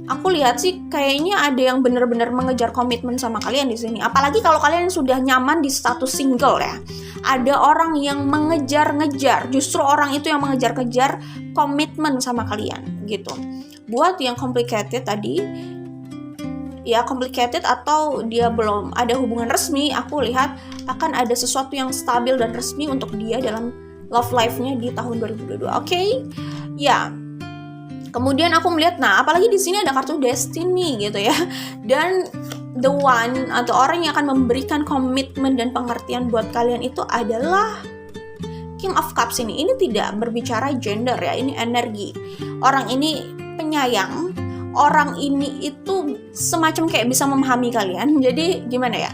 aku lihat sih kayaknya ada yang benar-benar mengejar komitmen sama kalian di sini. Apalagi kalau kalian sudah nyaman di status single ya. Ada orang yang mengejar-ngejar, justru orang itu yang mengejar-ngejar komitmen sama kalian gitu. Buat yang complicated tadi, ya complicated atau dia belum ada hubungan resmi, aku lihat akan ada sesuatu yang stabil dan resmi untuk dia dalam love life-nya di tahun 2022. Oke? Ya. Kemudian aku melihat, nah apalagi di sini ada kartu destiny gitu ya. Dan the one atau orang yang akan memberikan komitmen dan pengertian buat kalian itu adalah King of Cups ini. Ini tidak berbicara gender ya, ini energi. Orang ini penyayang, orang ini itu semacam kayak bisa memahami kalian. Jadi gimana ya,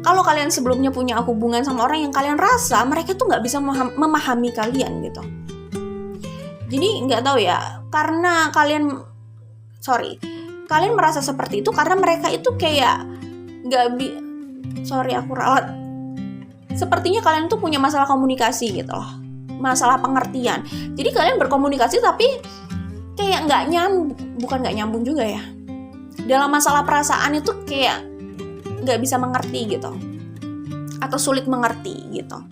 kalau kalian sebelumnya punya hubungan sama orang yang kalian rasa mereka tuh nggak bisa memahami kalian gitu. Jadi nggak tahu ya, karena kalian merasa seperti itu karena mereka itu kayak aku ralat. Sepertinya kalian tuh punya masalah komunikasi gitu loh, masalah pengertian. Jadi kalian berkomunikasi tapi kayak bukan nggak nyambung juga ya. Dalam masalah perasaan itu kayak nggak bisa mengerti gitu, atau sulit mengerti gitu.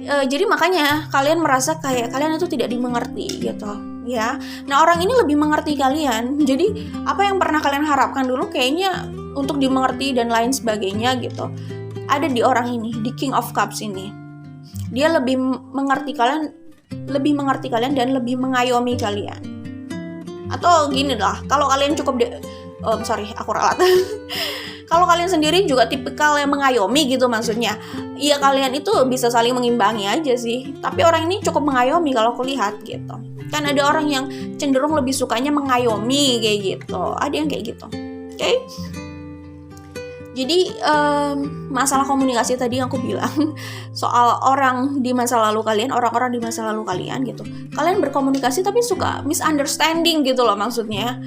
Jadi makanya kalian merasa kayak kalian itu tidak dimengerti gitu ya. Nah orang ini lebih mengerti kalian. Jadi apa yang pernah kalian harapkan dulu kayaknya untuk dimengerti dan lain sebagainya gitu, ada di orang ini, di King of Cups ini. Dia lebih mengerti kalian dan lebih mengayomi kalian. Atau gini lah, kalau kalian aku ralat. Kalau kalian sendiri juga tipikal yang mengayomi gitu maksudnya, ya kalian itu bisa saling mengimbangi aja sih. Tapi orang ini cukup mengayomi kalau aku lihat gitu. Kan ada orang yang cenderung lebih sukanya mengayomi kayak gitu. Ada yang kayak gitu. Oke? Jadi masalah komunikasi tadi yang aku bilang soal orang di masa lalu kalian, orang-orang di masa lalu kalian gitu. Kalian berkomunikasi tapi suka misunderstanding gitu loh maksudnya.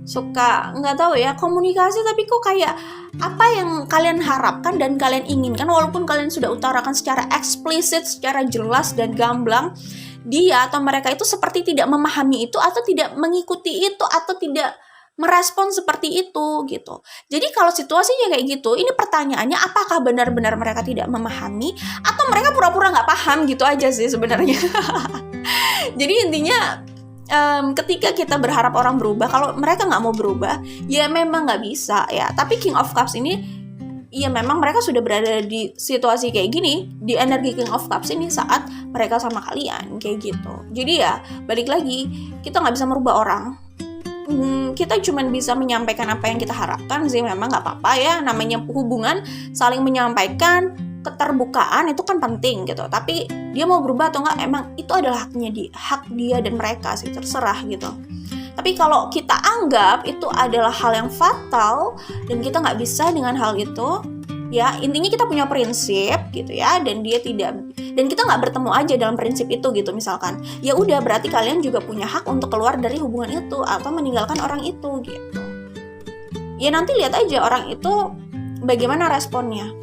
Suka nggak tahu ya, komunikasi tapi kok kayak apa yang kalian harapkan dan kalian inginkan, walaupun kalian sudah utarakan secara eksplisit, secara jelas dan gamblang, dia atau mereka itu seperti tidak memahami itu, atau tidak mengikuti itu, atau tidak merespon seperti itu gitu. Jadi kalau situasinya kayak gitu, ini pertanyaannya apakah benar-benar mereka tidak memahami atau mereka pura-pura nggak paham gitu aja sih sebenarnya. Jadi intinya ketika kita berharap orang berubah, kalau mereka nggak mau berubah, ya memang nggak bisa ya. Tapi King of Cups ini, ya memang mereka sudah berada di situasi kayak gini, di energi King of Cups ini saat mereka sama kalian kayak gitu. Jadi ya balik lagi, kita nggak bisa merubah orang. Kita cuma bisa menyampaikan apa yang kita harapkan sih. Memang nggak apa-apa ya, namanya hubungan, saling menyampaikan, keterbukaan itu kan penting gitu. Tapi dia mau berubah atau enggak, emang itu adalah hak dia dan mereka sih, terserah gitu. Tapi kalau kita anggap itu adalah hal yang fatal dan kita nggak bisa dengan hal itu, ya intinya kita punya prinsip gitu ya, dan kita nggak bertemu aja dalam prinsip itu gitu misalkan, ya udah berarti kalian juga punya hak untuk keluar dari hubungan itu atau meninggalkan orang itu gitu. Ya nanti lihat aja orang itu bagaimana responnya.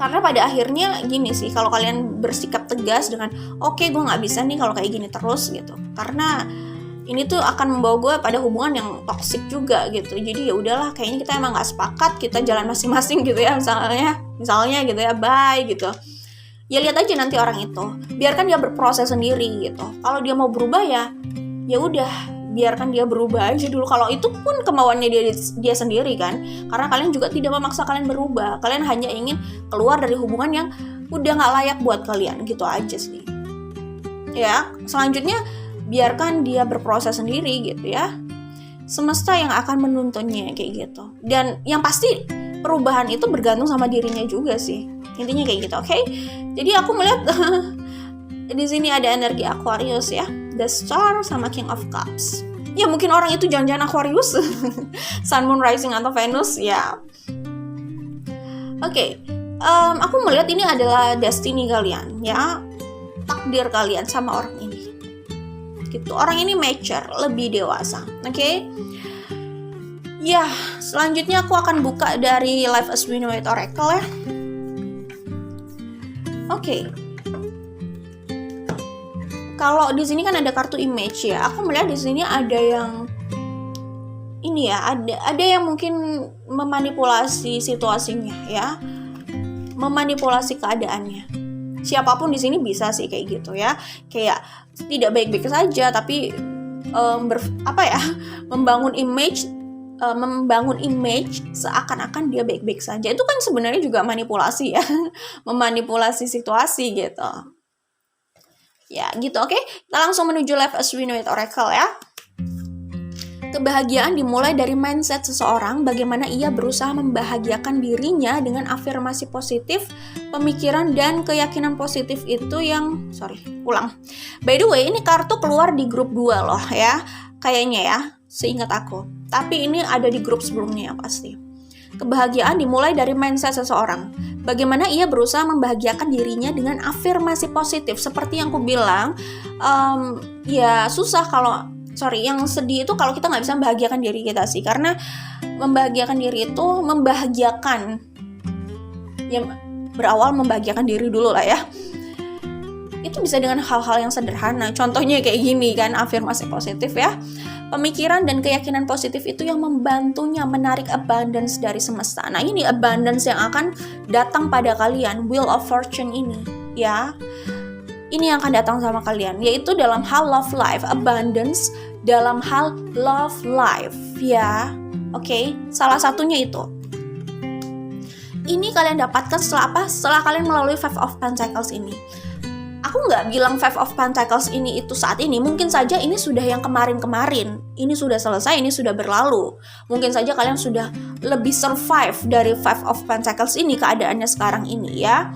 Karena pada akhirnya gini sih, kalau kalian bersikap tegas dengan oke, gue nggak bisa nih kalau kayak gini terus gitu, karena ini tuh akan membawa gue pada hubungan yang toksik juga gitu. Jadi ya udahlah, kayaknya kita emang nggak sepakat, kita jalan masing-masing gitu ya, misalnya gitu ya, bye gitu. Ya lihat aja nanti orang itu, biarkan dia berproses sendiri gitu. Kalau dia mau berubah ya udah, biarkan dia berubah aja dulu. Kalau itu pun kemauannya dia sendiri kan, karena kalian juga tidak memaksa kalian berubah, kalian hanya ingin keluar dari hubungan yang udah nggak layak buat kalian gitu aja sih ya. Selanjutnya biarkan dia berproses sendiri gitu ya, semesta yang akan menuntunnya kayak gitu. Dan yang pasti perubahan itu bergantung sama dirinya juga sih, intinya kayak gitu. Oke? Jadi aku melihat di sini ada energi Aquarius ya, The Star sama King of Cups. Ya mungkin orang itu jangan-jangan Aquarius, Sun, Moon, Rising atau Venus ya. Oke, aku melihat ini adalah destiny kalian ya, takdir kalian sama orang ini. Gitu. Orang ini mature, lebih dewasa. Oke? Ya, selanjutnya aku akan buka dari Life as We Know It Oracle ya. Oke. Kalau di sini kan ada kartu image ya. Aku melihat di sini ada yang ini ya, ada yang mungkin memanipulasi situasinya ya. Memanipulasi keadaannya. Siapapun di sini bisa sih kayak gitu ya. Kayak tidak baik-baik saja, tapi membangun image seakan-akan dia baik-baik saja. Itu kan sebenarnya juga manipulasi ya. Memanipulasi situasi gitu. Ya gitu, oke. Kita langsung menuju Life as We Know It Oracle ya. Kebahagiaan dimulai dari mindset seseorang, bagaimana ia berusaha membahagiakan dirinya dengan afirmasi positif, pemikiran dan keyakinan positif itu yang By the way, ini kartu keluar di grup 2 loh ya. Kayaknya ya, seingat aku. Tapi ini ada di grup sebelumnya pasti. Kebahagiaan dimulai dari mindset seseorang. Bagaimana ia berusaha membahagiakan dirinya dengan afirmasi positif. Seperti yang aku bilang, ya susah yang sedih itu kalau kita nggak bisa membahagiakan diri kita sih. Karena membahagiakan diri itu berawal membahagiakan diri dulu lah ya. Itu bisa dengan hal-hal yang sederhana. Contohnya kayak gini kan, afirmasi positif ya. Pemikiran dan keyakinan positif itu yang membantunya menarik abundance dari semesta. Nah ini abundance yang akan datang pada kalian, Wheel of Fortune ini ya. Ini yang akan datang sama kalian, yaitu dalam hal love life, abundance dalam hal love life ya. Oke, salah satunya itu. Ini kalian dapatkan setelah apa? Setelah kalian melalui Five of Pentacles ini. Aku nggak bilang Five of Pentacles ini itu saat ini. Mungkin saja ini sudah yang kemarin-kemarin. Ini sudah selesai, ini sudah berlalu. Mungkin saja kalian sudah lebih survive dari Five of Pentacles ini, keadaannya sekarang ini ya.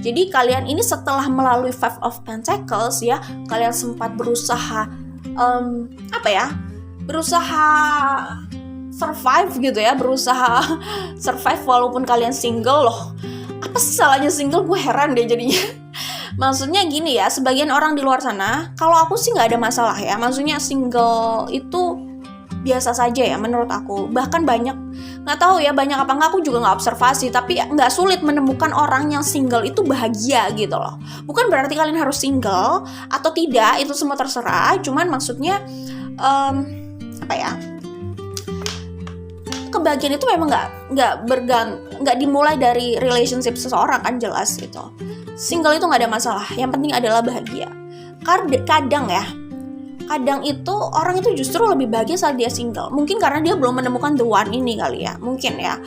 Jadi kalian ini setelah melalui Five of Pentacles ya, kalian sempat berusaha berusaha survive gitu ya, berusaha survive walaupun kalian single loh. Apa sih salahnya single? Gue heran deh jadinya. Maksudnya gini ya, sebagian orang di luar sana, kalau aku sih nggak ada masalah ya. Maksudnya single itu biasa saja ya menurut aku. Bahkan nggak tahu ya banyak apa nggak, aku juga nggak observasi. Tapi nggak sulit menemukan orang yang single itu bahagia gitu loh. Bukan berarti kalian harus single atau tidak, itu semua terserah. Cuman maksudnya kebahagiaan itu memang nggak dimulai dari relationship seseorang kan, jelas gitu. Single itu nggak ada masalah, yang penting adalah bahagia. kadang itu orang itu justru lebih bahagia saat dia single. Mungkin karena dia belum menemukan the one ini kali ya, mungkin ya,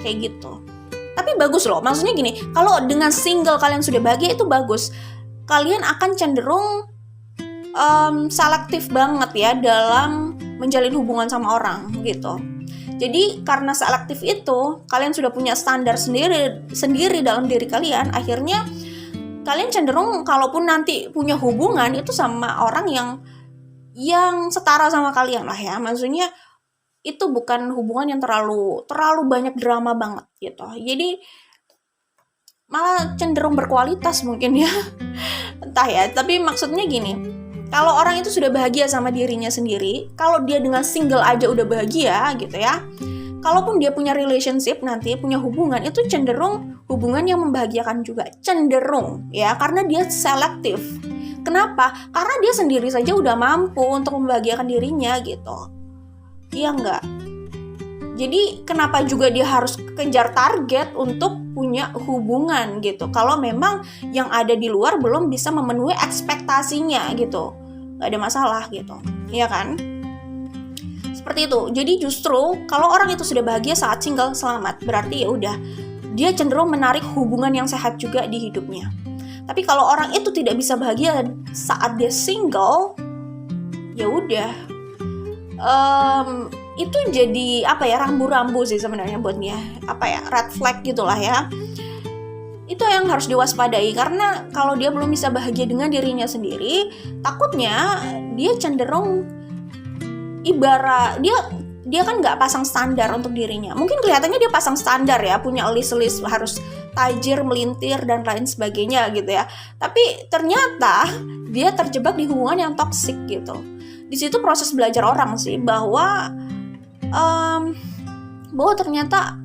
kayak gitu. Tapi bagus loh, maksudnya gini, kalau dengan single kalian sudah bahagia itu bagus. Kalian akan cenderung selektif banget ya dalam menjalin hubungan sama orang gitu. Jadi karena selektif itu, kalian sudah punya standar sendiri dalam diri kalian. Akhirnya kalian cenderung kalaupun nanti punya hubungan itu sama orang yang setara sama kalian lah ya. Maksudnya itu bukan hubungan yang terlalu banyak drama banget gitu. Jadi malah cenderung berkualitas mungkin ya. Entah ya, tapi maksudnya gini. Kalau orang itu sudah bahagia sama dirinya sendiri, kalau dia dengan single aja udah bahagia gitu ya, kalaupun dia punya relationship nanti, punya hubungan, itu cenderung hubungan yang membahagiakan juga. Cenderung ya, karena dia selektif. Kenapa? Karena dia sendiri saja udah mampu untuk membahagiakan dirinya gitu. Iya enggak? Jadi kenapa juga dia harus kejar target untuk punya hubungan gitu, kalau memang yang ada di luar belum bisa memenuhi ekspektasinya gitu. Gak ada masalah gitu, iya kan? Seperti itu. Jadi justru kalau orang itu sudah bahagia saat single, selamat. Berarti ya udah, dia cenderung menarik hubungan yang sehat juga di hidupnya. Tapi kalau orang itu tidak bisa bahagia saat dia single, ya udah. Itu jadi rambu-rambu sih sebenarnya buat dia, red flag gitulah ya. Itu yang harus diwaspadai, karena kalau dia belum bisa bahagia dengan dirinya sendiri, takutnya dia cenderung ibarat dia kan nggak pasang standar untuk dirinya. Mungkin kelihatannya dia pasang standar ya, punya list harus tajir, melintir dan lain sebagainya gitu ya. Tapi ternyata dia terjebak di hubungan yang toksik gitu. Di situ proses belajar orang sih bahwa ternyata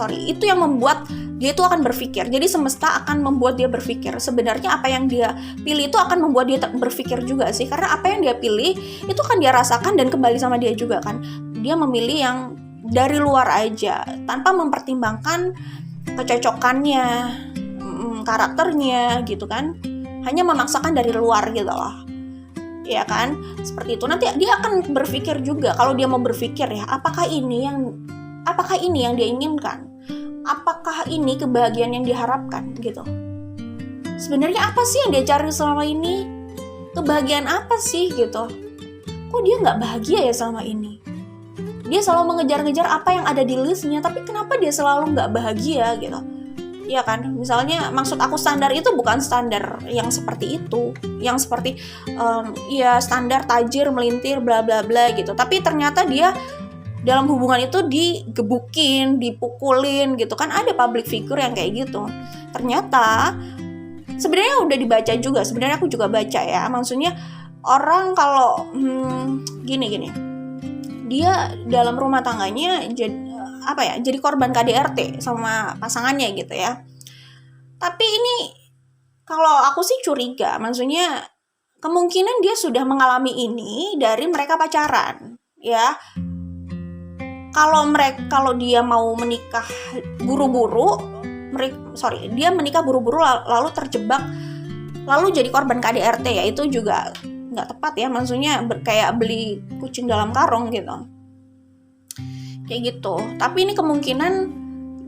itu yang membuat dia itu akan berpikir. Jadi semesta akan membuat dia berpikir. Sebenarnya apa yang dia pilih itu akan membuat dia berpikir juga sih. Karena apa yang dia pilih itu kan dia rasakan dan kembali sama dia juga kan. Dia memilih yang dari luar aja tanpa mempertimbangkan kecocokannya, karakternya gitu kan. Hanya memaksakan dari luar gitu loh. Ya kan, seperti itu. Nanti dia akan berpikir juga. Kalau dia mau berpikir ya, apakah ini yang dia inginkan? Apakah ini kebahagiaan yang diharapkan gitu? Sebenarnya apa sih yang dia cari selama ini? Kebahagiaan apa sih gitu? Kok dia nggak bahagia ya selama ini? Dia selalu mengejar-ngejar apa yang ada di listnya, tapi kenapa dia selalu nggak bahagia gitu? Iya kan, misalnya maksud aku standar itu bukan standar yang seperti itu, yang seperti standar tajir, melintir, bla bla bla gitu. Tapi ternyata dia dalam hubungan itu digebukin, dipukulin gitu kan. Ada public figure yang kayak gitu. Ternyata sebenarnya udah dibaca juga, sebenarnya aku juga baca ya. Maksudnya orang kalau gini, dia dalam rumah tangganya jadi korban KDRT sama pasangannya gitu ya. Tapi ini kalau aku sih curiga, maksudnya kemungkinan dia sudah mengalami ini dari mereka pacaran ya. Kalau dia mau menikah buru-buru, dia menikah buru-buru lalu terjebak, lalu jadi korban KDRT ya, itu juga nggak tepat ya, maksudnya kayak beli kucing dalam karung gitu. Kayak gitu. Tapi ini kemungkinan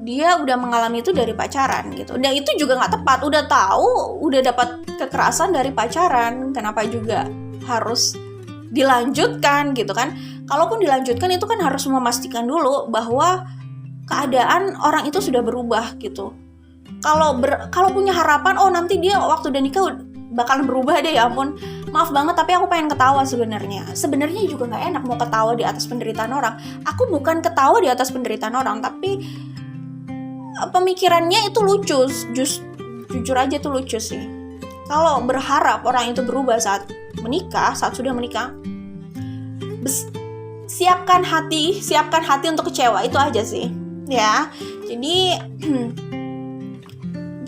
dia udah mengalami itu dari pacaran gitu. Dan itu juga nggak tepat. Udah tahu, udah dapat kekerasan dari pacaran, kenapa juga harus dilanjutkan gitu kan? Kalaupun dilanjutkan itu kan harus memastikan dulu bahwa keadaan orang itu sudah berubah gitu. Kalau punya harapan, nanti dia waktu udah nikah bakalan berubah deh, ya ampun. Maaf banget, tapi aku pengen ketawa sebenarnya. Sebenarnya juga nggak enak mau ketawa di atas penderitaan orang. Aku bukan ketawa di atas penderitaan orang, tapi pemikirannya itu lucu. Jujur aja tuh lucu sih. Kalau berharap orang itu berubah saat sudah menikah, siapkan hati untuk kecewa, itu aja sih. Ya, jadi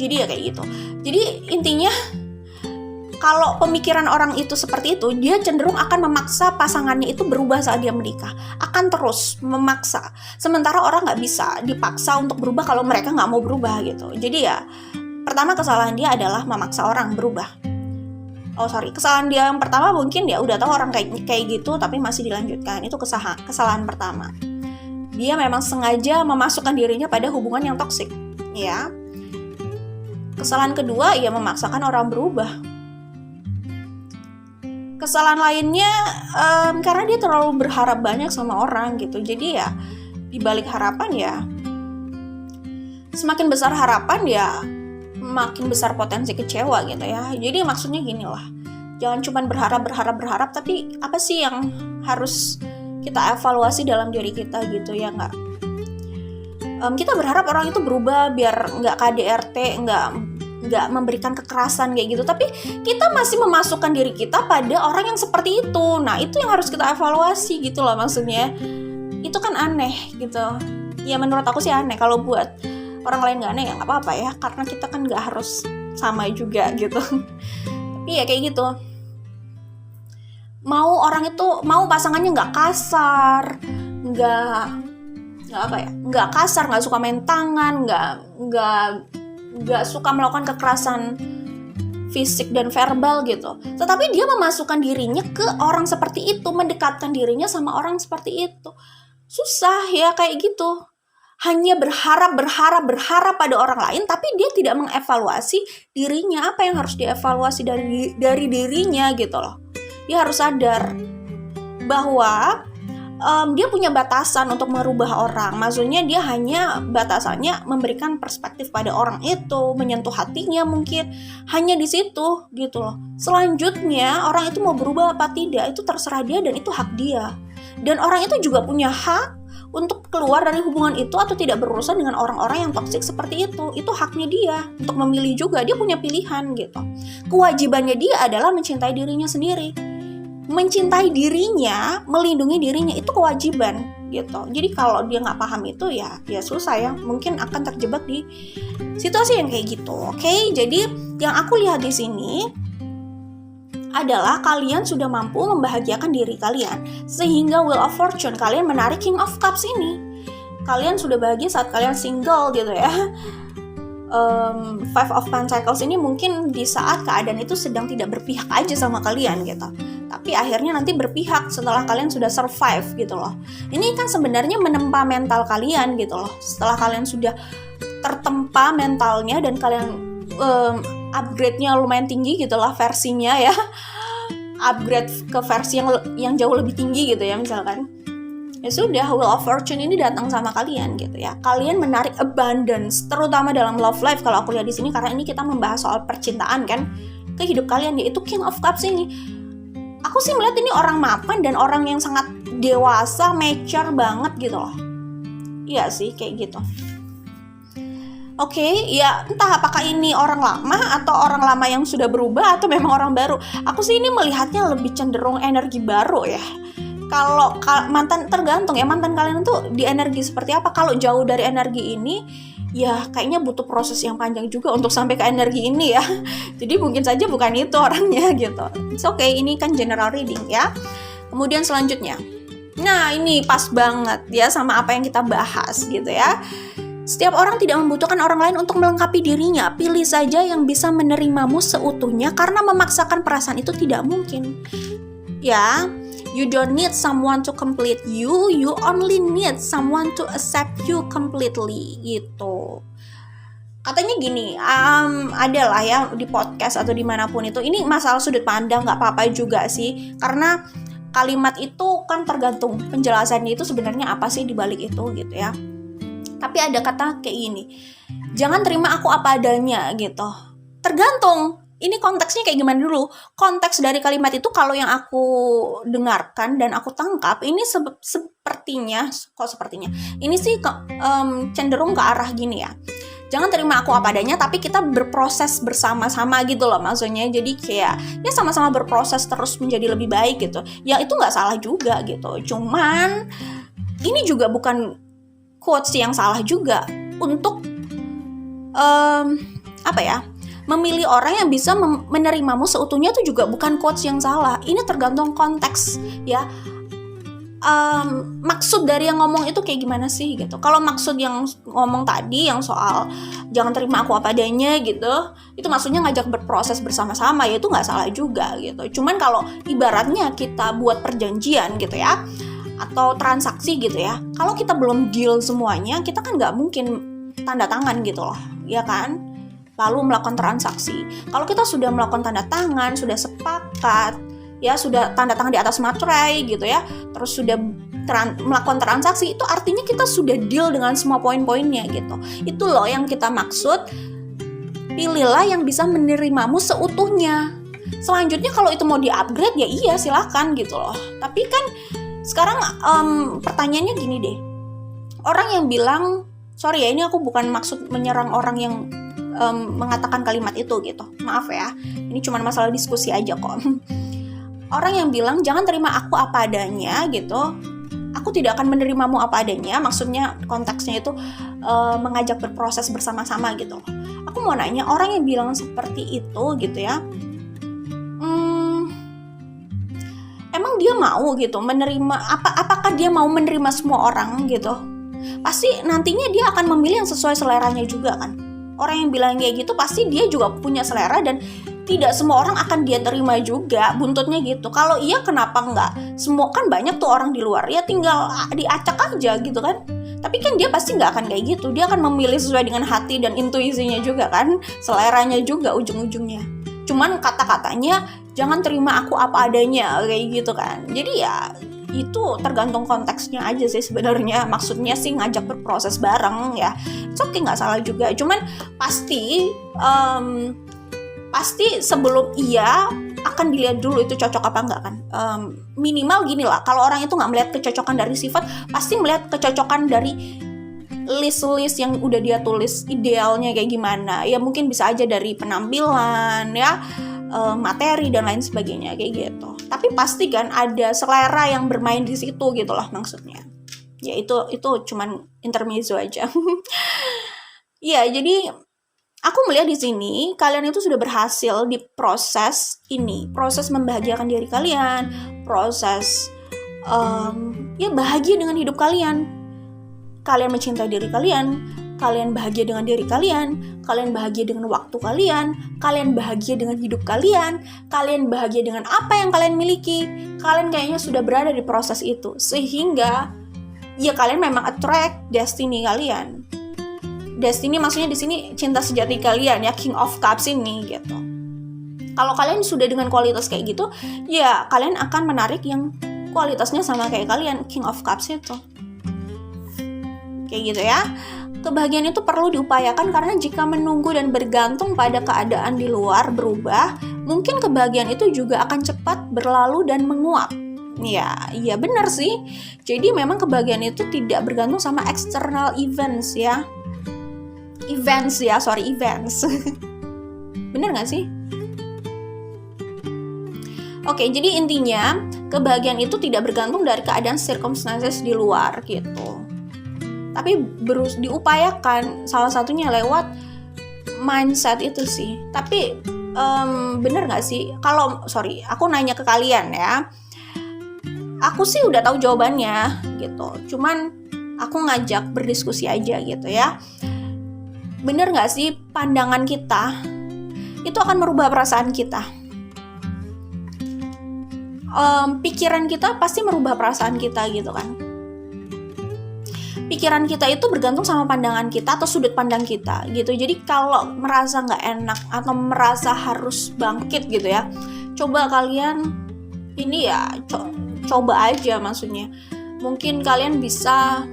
ya kayak gitu. Jadi intinya, kalau pemikiran orang itu seperti itu, dia cenderung akan memaksa pasangannya itu berubah saat dia menikah. Akan terus memaksa. Sementara orang nggak bisa dipaksa untuk berubah kalau mereka nggak mau berubah gitu. Jadi ya, pertama kesalahan dia adalah memaksa orang berubah. kesalahan dia yang pertama mungkin dia udah tahu orang kayak gitu tapi masih dilanjutkan. Itu kesalahan pertama. Dia memang sengaja memasukkan dirinya pada hubungan yang toksik, ya. Kesalahan kedua, ia memaksakan orang berubah. Kesalahan lainnya karena dia terlalu berharap banyak sama orang gitu. Jadi ya dibalik harapan ya, semakin besar harapan ya makin besar potensi kecewa gitu ya. Jadi maksudnya gini lah, jangan cuma berharap tapi apa sih yang harus kita evaluasi dalam diri kita gitu ya nggak? Kita berharap orang itu berubah biar nggak KDRT, nggak memberikan kekerasan kayak gitu, tapi kita masih memasukkan diri kita pada orang yang seperti itu. Nah itu yang harus kita evaluasi gitu loh, maksudnya itu kan aneh gitu ya, menurut aku sih aneh. Kalau buat orang lain nggak aneh ya nggak apa-apa ya, karena kita kan nggak harus sama juga gitu. Tapi ya kayak gitu, mau pasangannya nggak kasar, nggak kasar, nggak suka main tangan, nggak suka melakukan kekerasan fisik dan verbal gitu, tetapi dia memasukkan dirinya ke orang seperti itu, mendekatkan dirinya sama orang seperti itu. Susah ya kayak gitu, hanya berharap pada orang lain, tapi dia tidak mengevaluasi dirinya. Apa yang harus dievaluasi dari dirinya gitu loh. Dia harus sadar bahwa dia punya batasan untuk merubah orang. Maksudnya dia hanya batasannya memberikan perspektif pada orang itu, menyentuh hatinya mungkin, hanya di situ gitu loh. Selanjutnya orang itu mau berubah apa tidak itu terserah dia dan itu hak dia. Dan orang itu juga punya hak untuk keluar dari hubungan itu atau tidak berurusan dengan orang-orang yang toksik seperti itu. Itu haknya dia untuk memilih juga, dia punya pilihan gitu. Kewajibannya dia adalah mencintai dirinya sendiri. Mencintai dirinya, melindungi dirinya, itu kewajiban gitu. Jadi kalau dia nggak paham itu ya susah ya, mungkin akan terjebak di situasi yang kayak gitu. Oke, jadi yang aku lihat di sini adalah kalian sudah mampu membahagiakan diri kalian sehingga Wheel of Fortune kalian menarik King of Cups ini. Kalian sudah bahagia saat kalian single gitu ya. Five of Pentacles ini mungkin di saat keadaan itu sedang tidak berpihak aja sama kalian gitu, tapi akhirnya nanti berpihak setelah kalian sudah survive gitu loh. Ini kan sebenarnya menempa mental kalian gitu loh. Setelah kalian sudah tertempa mentalnya dan kalian upgrade-nya lumayan tinggi gitu lah versinya ya, upgrade ke versi yang jauh lebih tinggi gitu ya misalkan, ya sudah, Wheel of Fortune ini datang sama kalian gitu ya. Kalian menarik abundance, terutama dalam love life kalau aku lihat di sini, karena ini kita membahas soal percintaan kan ke hidup kalian, yaitu King of Cups ini. Aku sih melihat ini orang mapan dan orang yang sangat dewasa, mature banget gitu loh. Iya sih kayak gitu. Oke, ya entah apakah ini orang lama atau orang lama yang sudah berubah atau memang orang baru. Aku sih ini melihatnya lebih cenderung energi baru ya. Kalau mantan, tergantung ya mantan kalian tuh di energi seperti apa. Kalau jauh dari energi ini ya kayaknya butuh proses yang panjang juga untuk sampai ke energi ini ya. Jadi mungkin saja bukan itu orangnya gitu. It's okay, ini kan general reading ya. Kemudian selanjutnya, nah ini pas banget ya sama apa yang kita bahas gitu ya. Setiap orang tidak membutuhkan orang lain untuk melengkapi dirinya. Pilih saja yang bisa menerimamu seutuhnya, karena memaksakan perasaan itu tidak mungkin. Ya, you don't need someone to complete you, you only need someone to accept you completely gitu. Katanya gini, adalah ya di podcast atau dimanapun itu, ini masalah sudut pandang, nggak apa-apa juga sih, karena kalimat itu kan tergantung penjelasannya itu sebenarnya apa sih di balik itu gitu ya. Tapi ada kata kayak gini, jangan terima aku apa adanya gitu. Tergantung, ini konteksnya kayak gimana dulu. Konteks dari kalimat itu kalau yang aku dengarkan dan aku tangkap, ini sepertinya, ini sih cenderung ke arah gini ya. Jangan terima aku apa adanya, tapi kita berproses bersama-sama gitu loh maksudnya. Jadi kayak ya sama-sama berproses terus menjadi lebih baik gitu. Ya itu nggak salah juga gitu. Cuman ini juga bukan quotes yang salah juga untuk memilih orang yang bisa menerimamu seutuhnya, itu juga bukan quotes yang salah. Ini tergantung konteks ya. Maksud dari yang ngomong itu kayak gimana sih gitu. Kalau maksud yang ngomong tadi yang soal jangan terima aku apa adanya gitu, itu maksudnya ngajak berproses bersama-sama, ya itu nggak salah juga gitu. Cuman kalau ibaratnya kita buat perjanjian gitu ya, atau transaksi gitu ya, kalau kita belum deal semuanya, kita kan nggak mungkin tanda tangan gitu loh, ya kan? Lalu melakukan transaksi. Kalau kita sudah melakukan tanda tangan, sudah sepakat, ya sudah tanda tangan di atas materai gitu ya, terus sudah melakukan transaksi, itu artinya kita sudah deal dengan semua poin-poinnya gitu. Itu loh yang kita maksud, pilihlah yang bisa menerimamu seutuhnya. Selanjutnya kalau itu mau di-upgrade ya iya silahkan gitu loh. Tapi kan sekarang pertanyaannya gini deh, orang yang bilang, sorry ya ini aku bukan maksud menyerang orang yang mengatakan kalimat itu gitu, maaf ya, ini cuma masalah diskusi aja kok. Orang yang bilang jangan terima aku apa adanya gitu, aku tidak akan menerimamu apa adanya, maksudnya konteksnya itu mengajak berproses bersama-sama gitu. Aku mau nanya, orang yang bilang seperti itu gitu ya, emang dia mau gitu menerima apakah dia mau menerima semua orang gitu? Pasti nantinya dia akan memilih yang sesuai seleranya juga kan. Orang yang bilang kayak gitu pasti dia juga punya selera dan tidak semua orang akan dia terima juga, buntutnya gitu. Kalau iya kenapa enggak? Semua kan banyak tuh orang di luar, ya tinggal diacak aja gitu kan. Tapi kan dia pasti nggak akan kayak gitu, dia akan memilih sesuai dengan hati dan intuisinya juga kan, seleranya juga ujung-ujungnya. Cuman kata-katanya jangan terima aku apa adanya kayak gitu kan. Jadi ya itu tergantung konteksnya aja sih sebenarnya. Maksudnya sih ngajak berproses bareng ya, it's okay, nggak salah juga. Cuman pasti sebelum iya akan dilihat dulu itu cocok apa enggak kan. Minimal gini lah, kalau orang itu nggak melihat kecocokan dari sifat, pasti melihat kecocokan dari list-list yang udah dia tulis idealnya kayak gimana. Ya mungkin bisa aja dari penampilan ya, materi dan lain sebagainya kayak gitu. Tapi pasti kan ada selera yang bermain di situ gitu lah maksudnya. Ya itu cuman intermezzo aja. Ya jadi aku melihat di sini kalian itu sudah berhasil di proses ini, proses membahagiakan diri kalian, proses ya bahagia dengan hidup kalian. Kalian mencintai diri kalian, kalian bahagia dengan diri kalian, kalian bahagia dengan waktu kalian, kalian bahagia dengan hidup kalian, kalian bahagia dengan apa yang kalian miliki. Kalian kayaknya sudah berada di proses itu, sehingga ya kalian memang attract destiny kalian. Destiny maksudnya di sini cinta sejati kalian ya, King of Cups ini gitu. Kalau kalian sudah dengan kualitas kayak gitu, ya kalian akan menarik yang kualitasnya sama kayak kalian, King of Cups itu. Kayak gitu ya. Kebahagiaan itu perlu diupayakan karena jika menunggu dan bergantung pada keadaan di luar berubah, mungkin kebahagiaan itu juga akan cepat berlalu dan menguap. Ya benar sih. Jadi memang kebahagiaan itu tidak bergantung sama external events ya. Events. Bener gak sih? Oke, jadi intinya kebahagiaan itu tidak bergantung dari keadaan circumstances di luar gitu. Tapi diupayakan, salah satunya lewat mindset itu sih. Tapi bener gak sih? Aku nanya ke kalian ya. Aku sih udah tahu jawabannya gitu. Cuman aku ngajak berdiskusi aja gitu ya. Bener gak sih pandangan kita itu akan merubah perasaan kita? Pikiran kita pasti merubah perasaan kita gitu kan. Pikiran kita itu bergantung sama pandangan kita atau sudut pandang kita gitu. Jadi kalau merasa gak enak atau merasa harus bangkit gitu ya, coba kalian ini ya coba aja maksudnya. Mungkin kalian bisa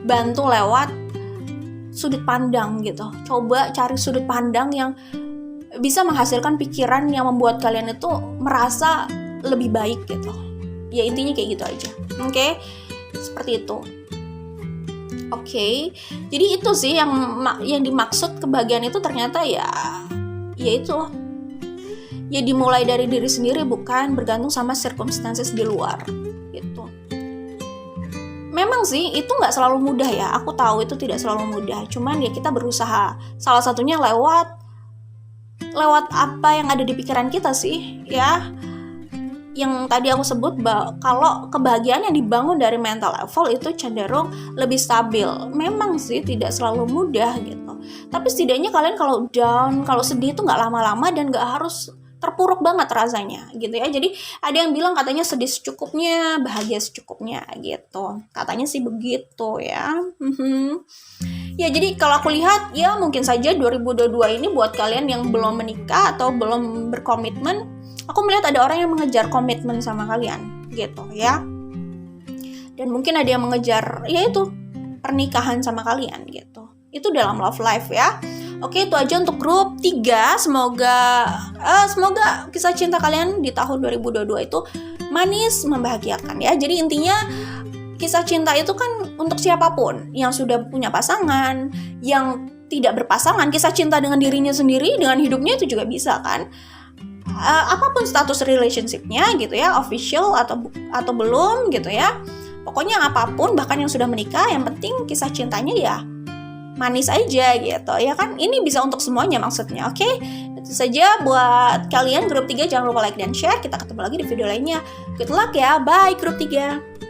bantu lewat sudut pandang gitu. Coba cari sudut pandang yang bisa menghasilkan pikiran yang membuat kalian itu merasa lebih baik gitu. Ya intinya kayak gitu aja. Oke? Seperti itu. Oke. Jadi itu sih yang dimaksud kebahagiaan itu ternyata ya itu. Ya dimulai dari diri sendiri, bukan bergantung sama circumstances di luar gitu. Memang sih itu nggak selalu mudah ya, aku tahu itu tidak selalu mudah, cuman ya kita berusaha. Salah satunya lewat apa yang ada di pikiran kita sih ya. yang tadi aku sebut kalau kebahagiaan yang dibangun dari mental level itu cenderung lebih stabil. Memang sih tidak selalu mudah gitu, tapi setidaknya kalian kalau down, kalau sedih itu nggak lama-lama dan nggak harus terpuruk banget rasanya gitu ya. Jadi ada yang bilang katanya sedih secukupnya, bahagia secukupnya gitu, katanya sih begitu ya. Ya jadi kalau aku lihat ya mungkin saja 2022 ini buat kalian yang belum menikah atau belum berkomitmen, aku melihat ada orang yang mengejar komitmen sama kalian gitu ya. Dan mungkin ada yang mengejar yaitu pernikahan sama kalian gitu. Itu dalam love life ya. Oke, itu aja untuk grup 3. Semoga kisah cinta kalian di tahun 2022 itu manis, membahagiakan ya. Jadi intinya kisah cinta itu kan untuk siapapun yang sudah punya pasangan, yang tidak berpasangan, kisah cinta dengan dirinya sendiri, dengan hidupnya itu juga bisa kan. Apapun status relationship-nya gitu ya, official atau belum gitu ya. Pokoknya apapun, bahkan yang sudah menikah, yang penting kisah cintanya ya manis aja gitu ya kan. Ini bisa untuk semuanya maksudnya. Oke, itu saja buat kalian grup 3. Jangan lupa like dan share. Kita ketemu lagi di video lainnya. Good luck ya. Bye grup 3.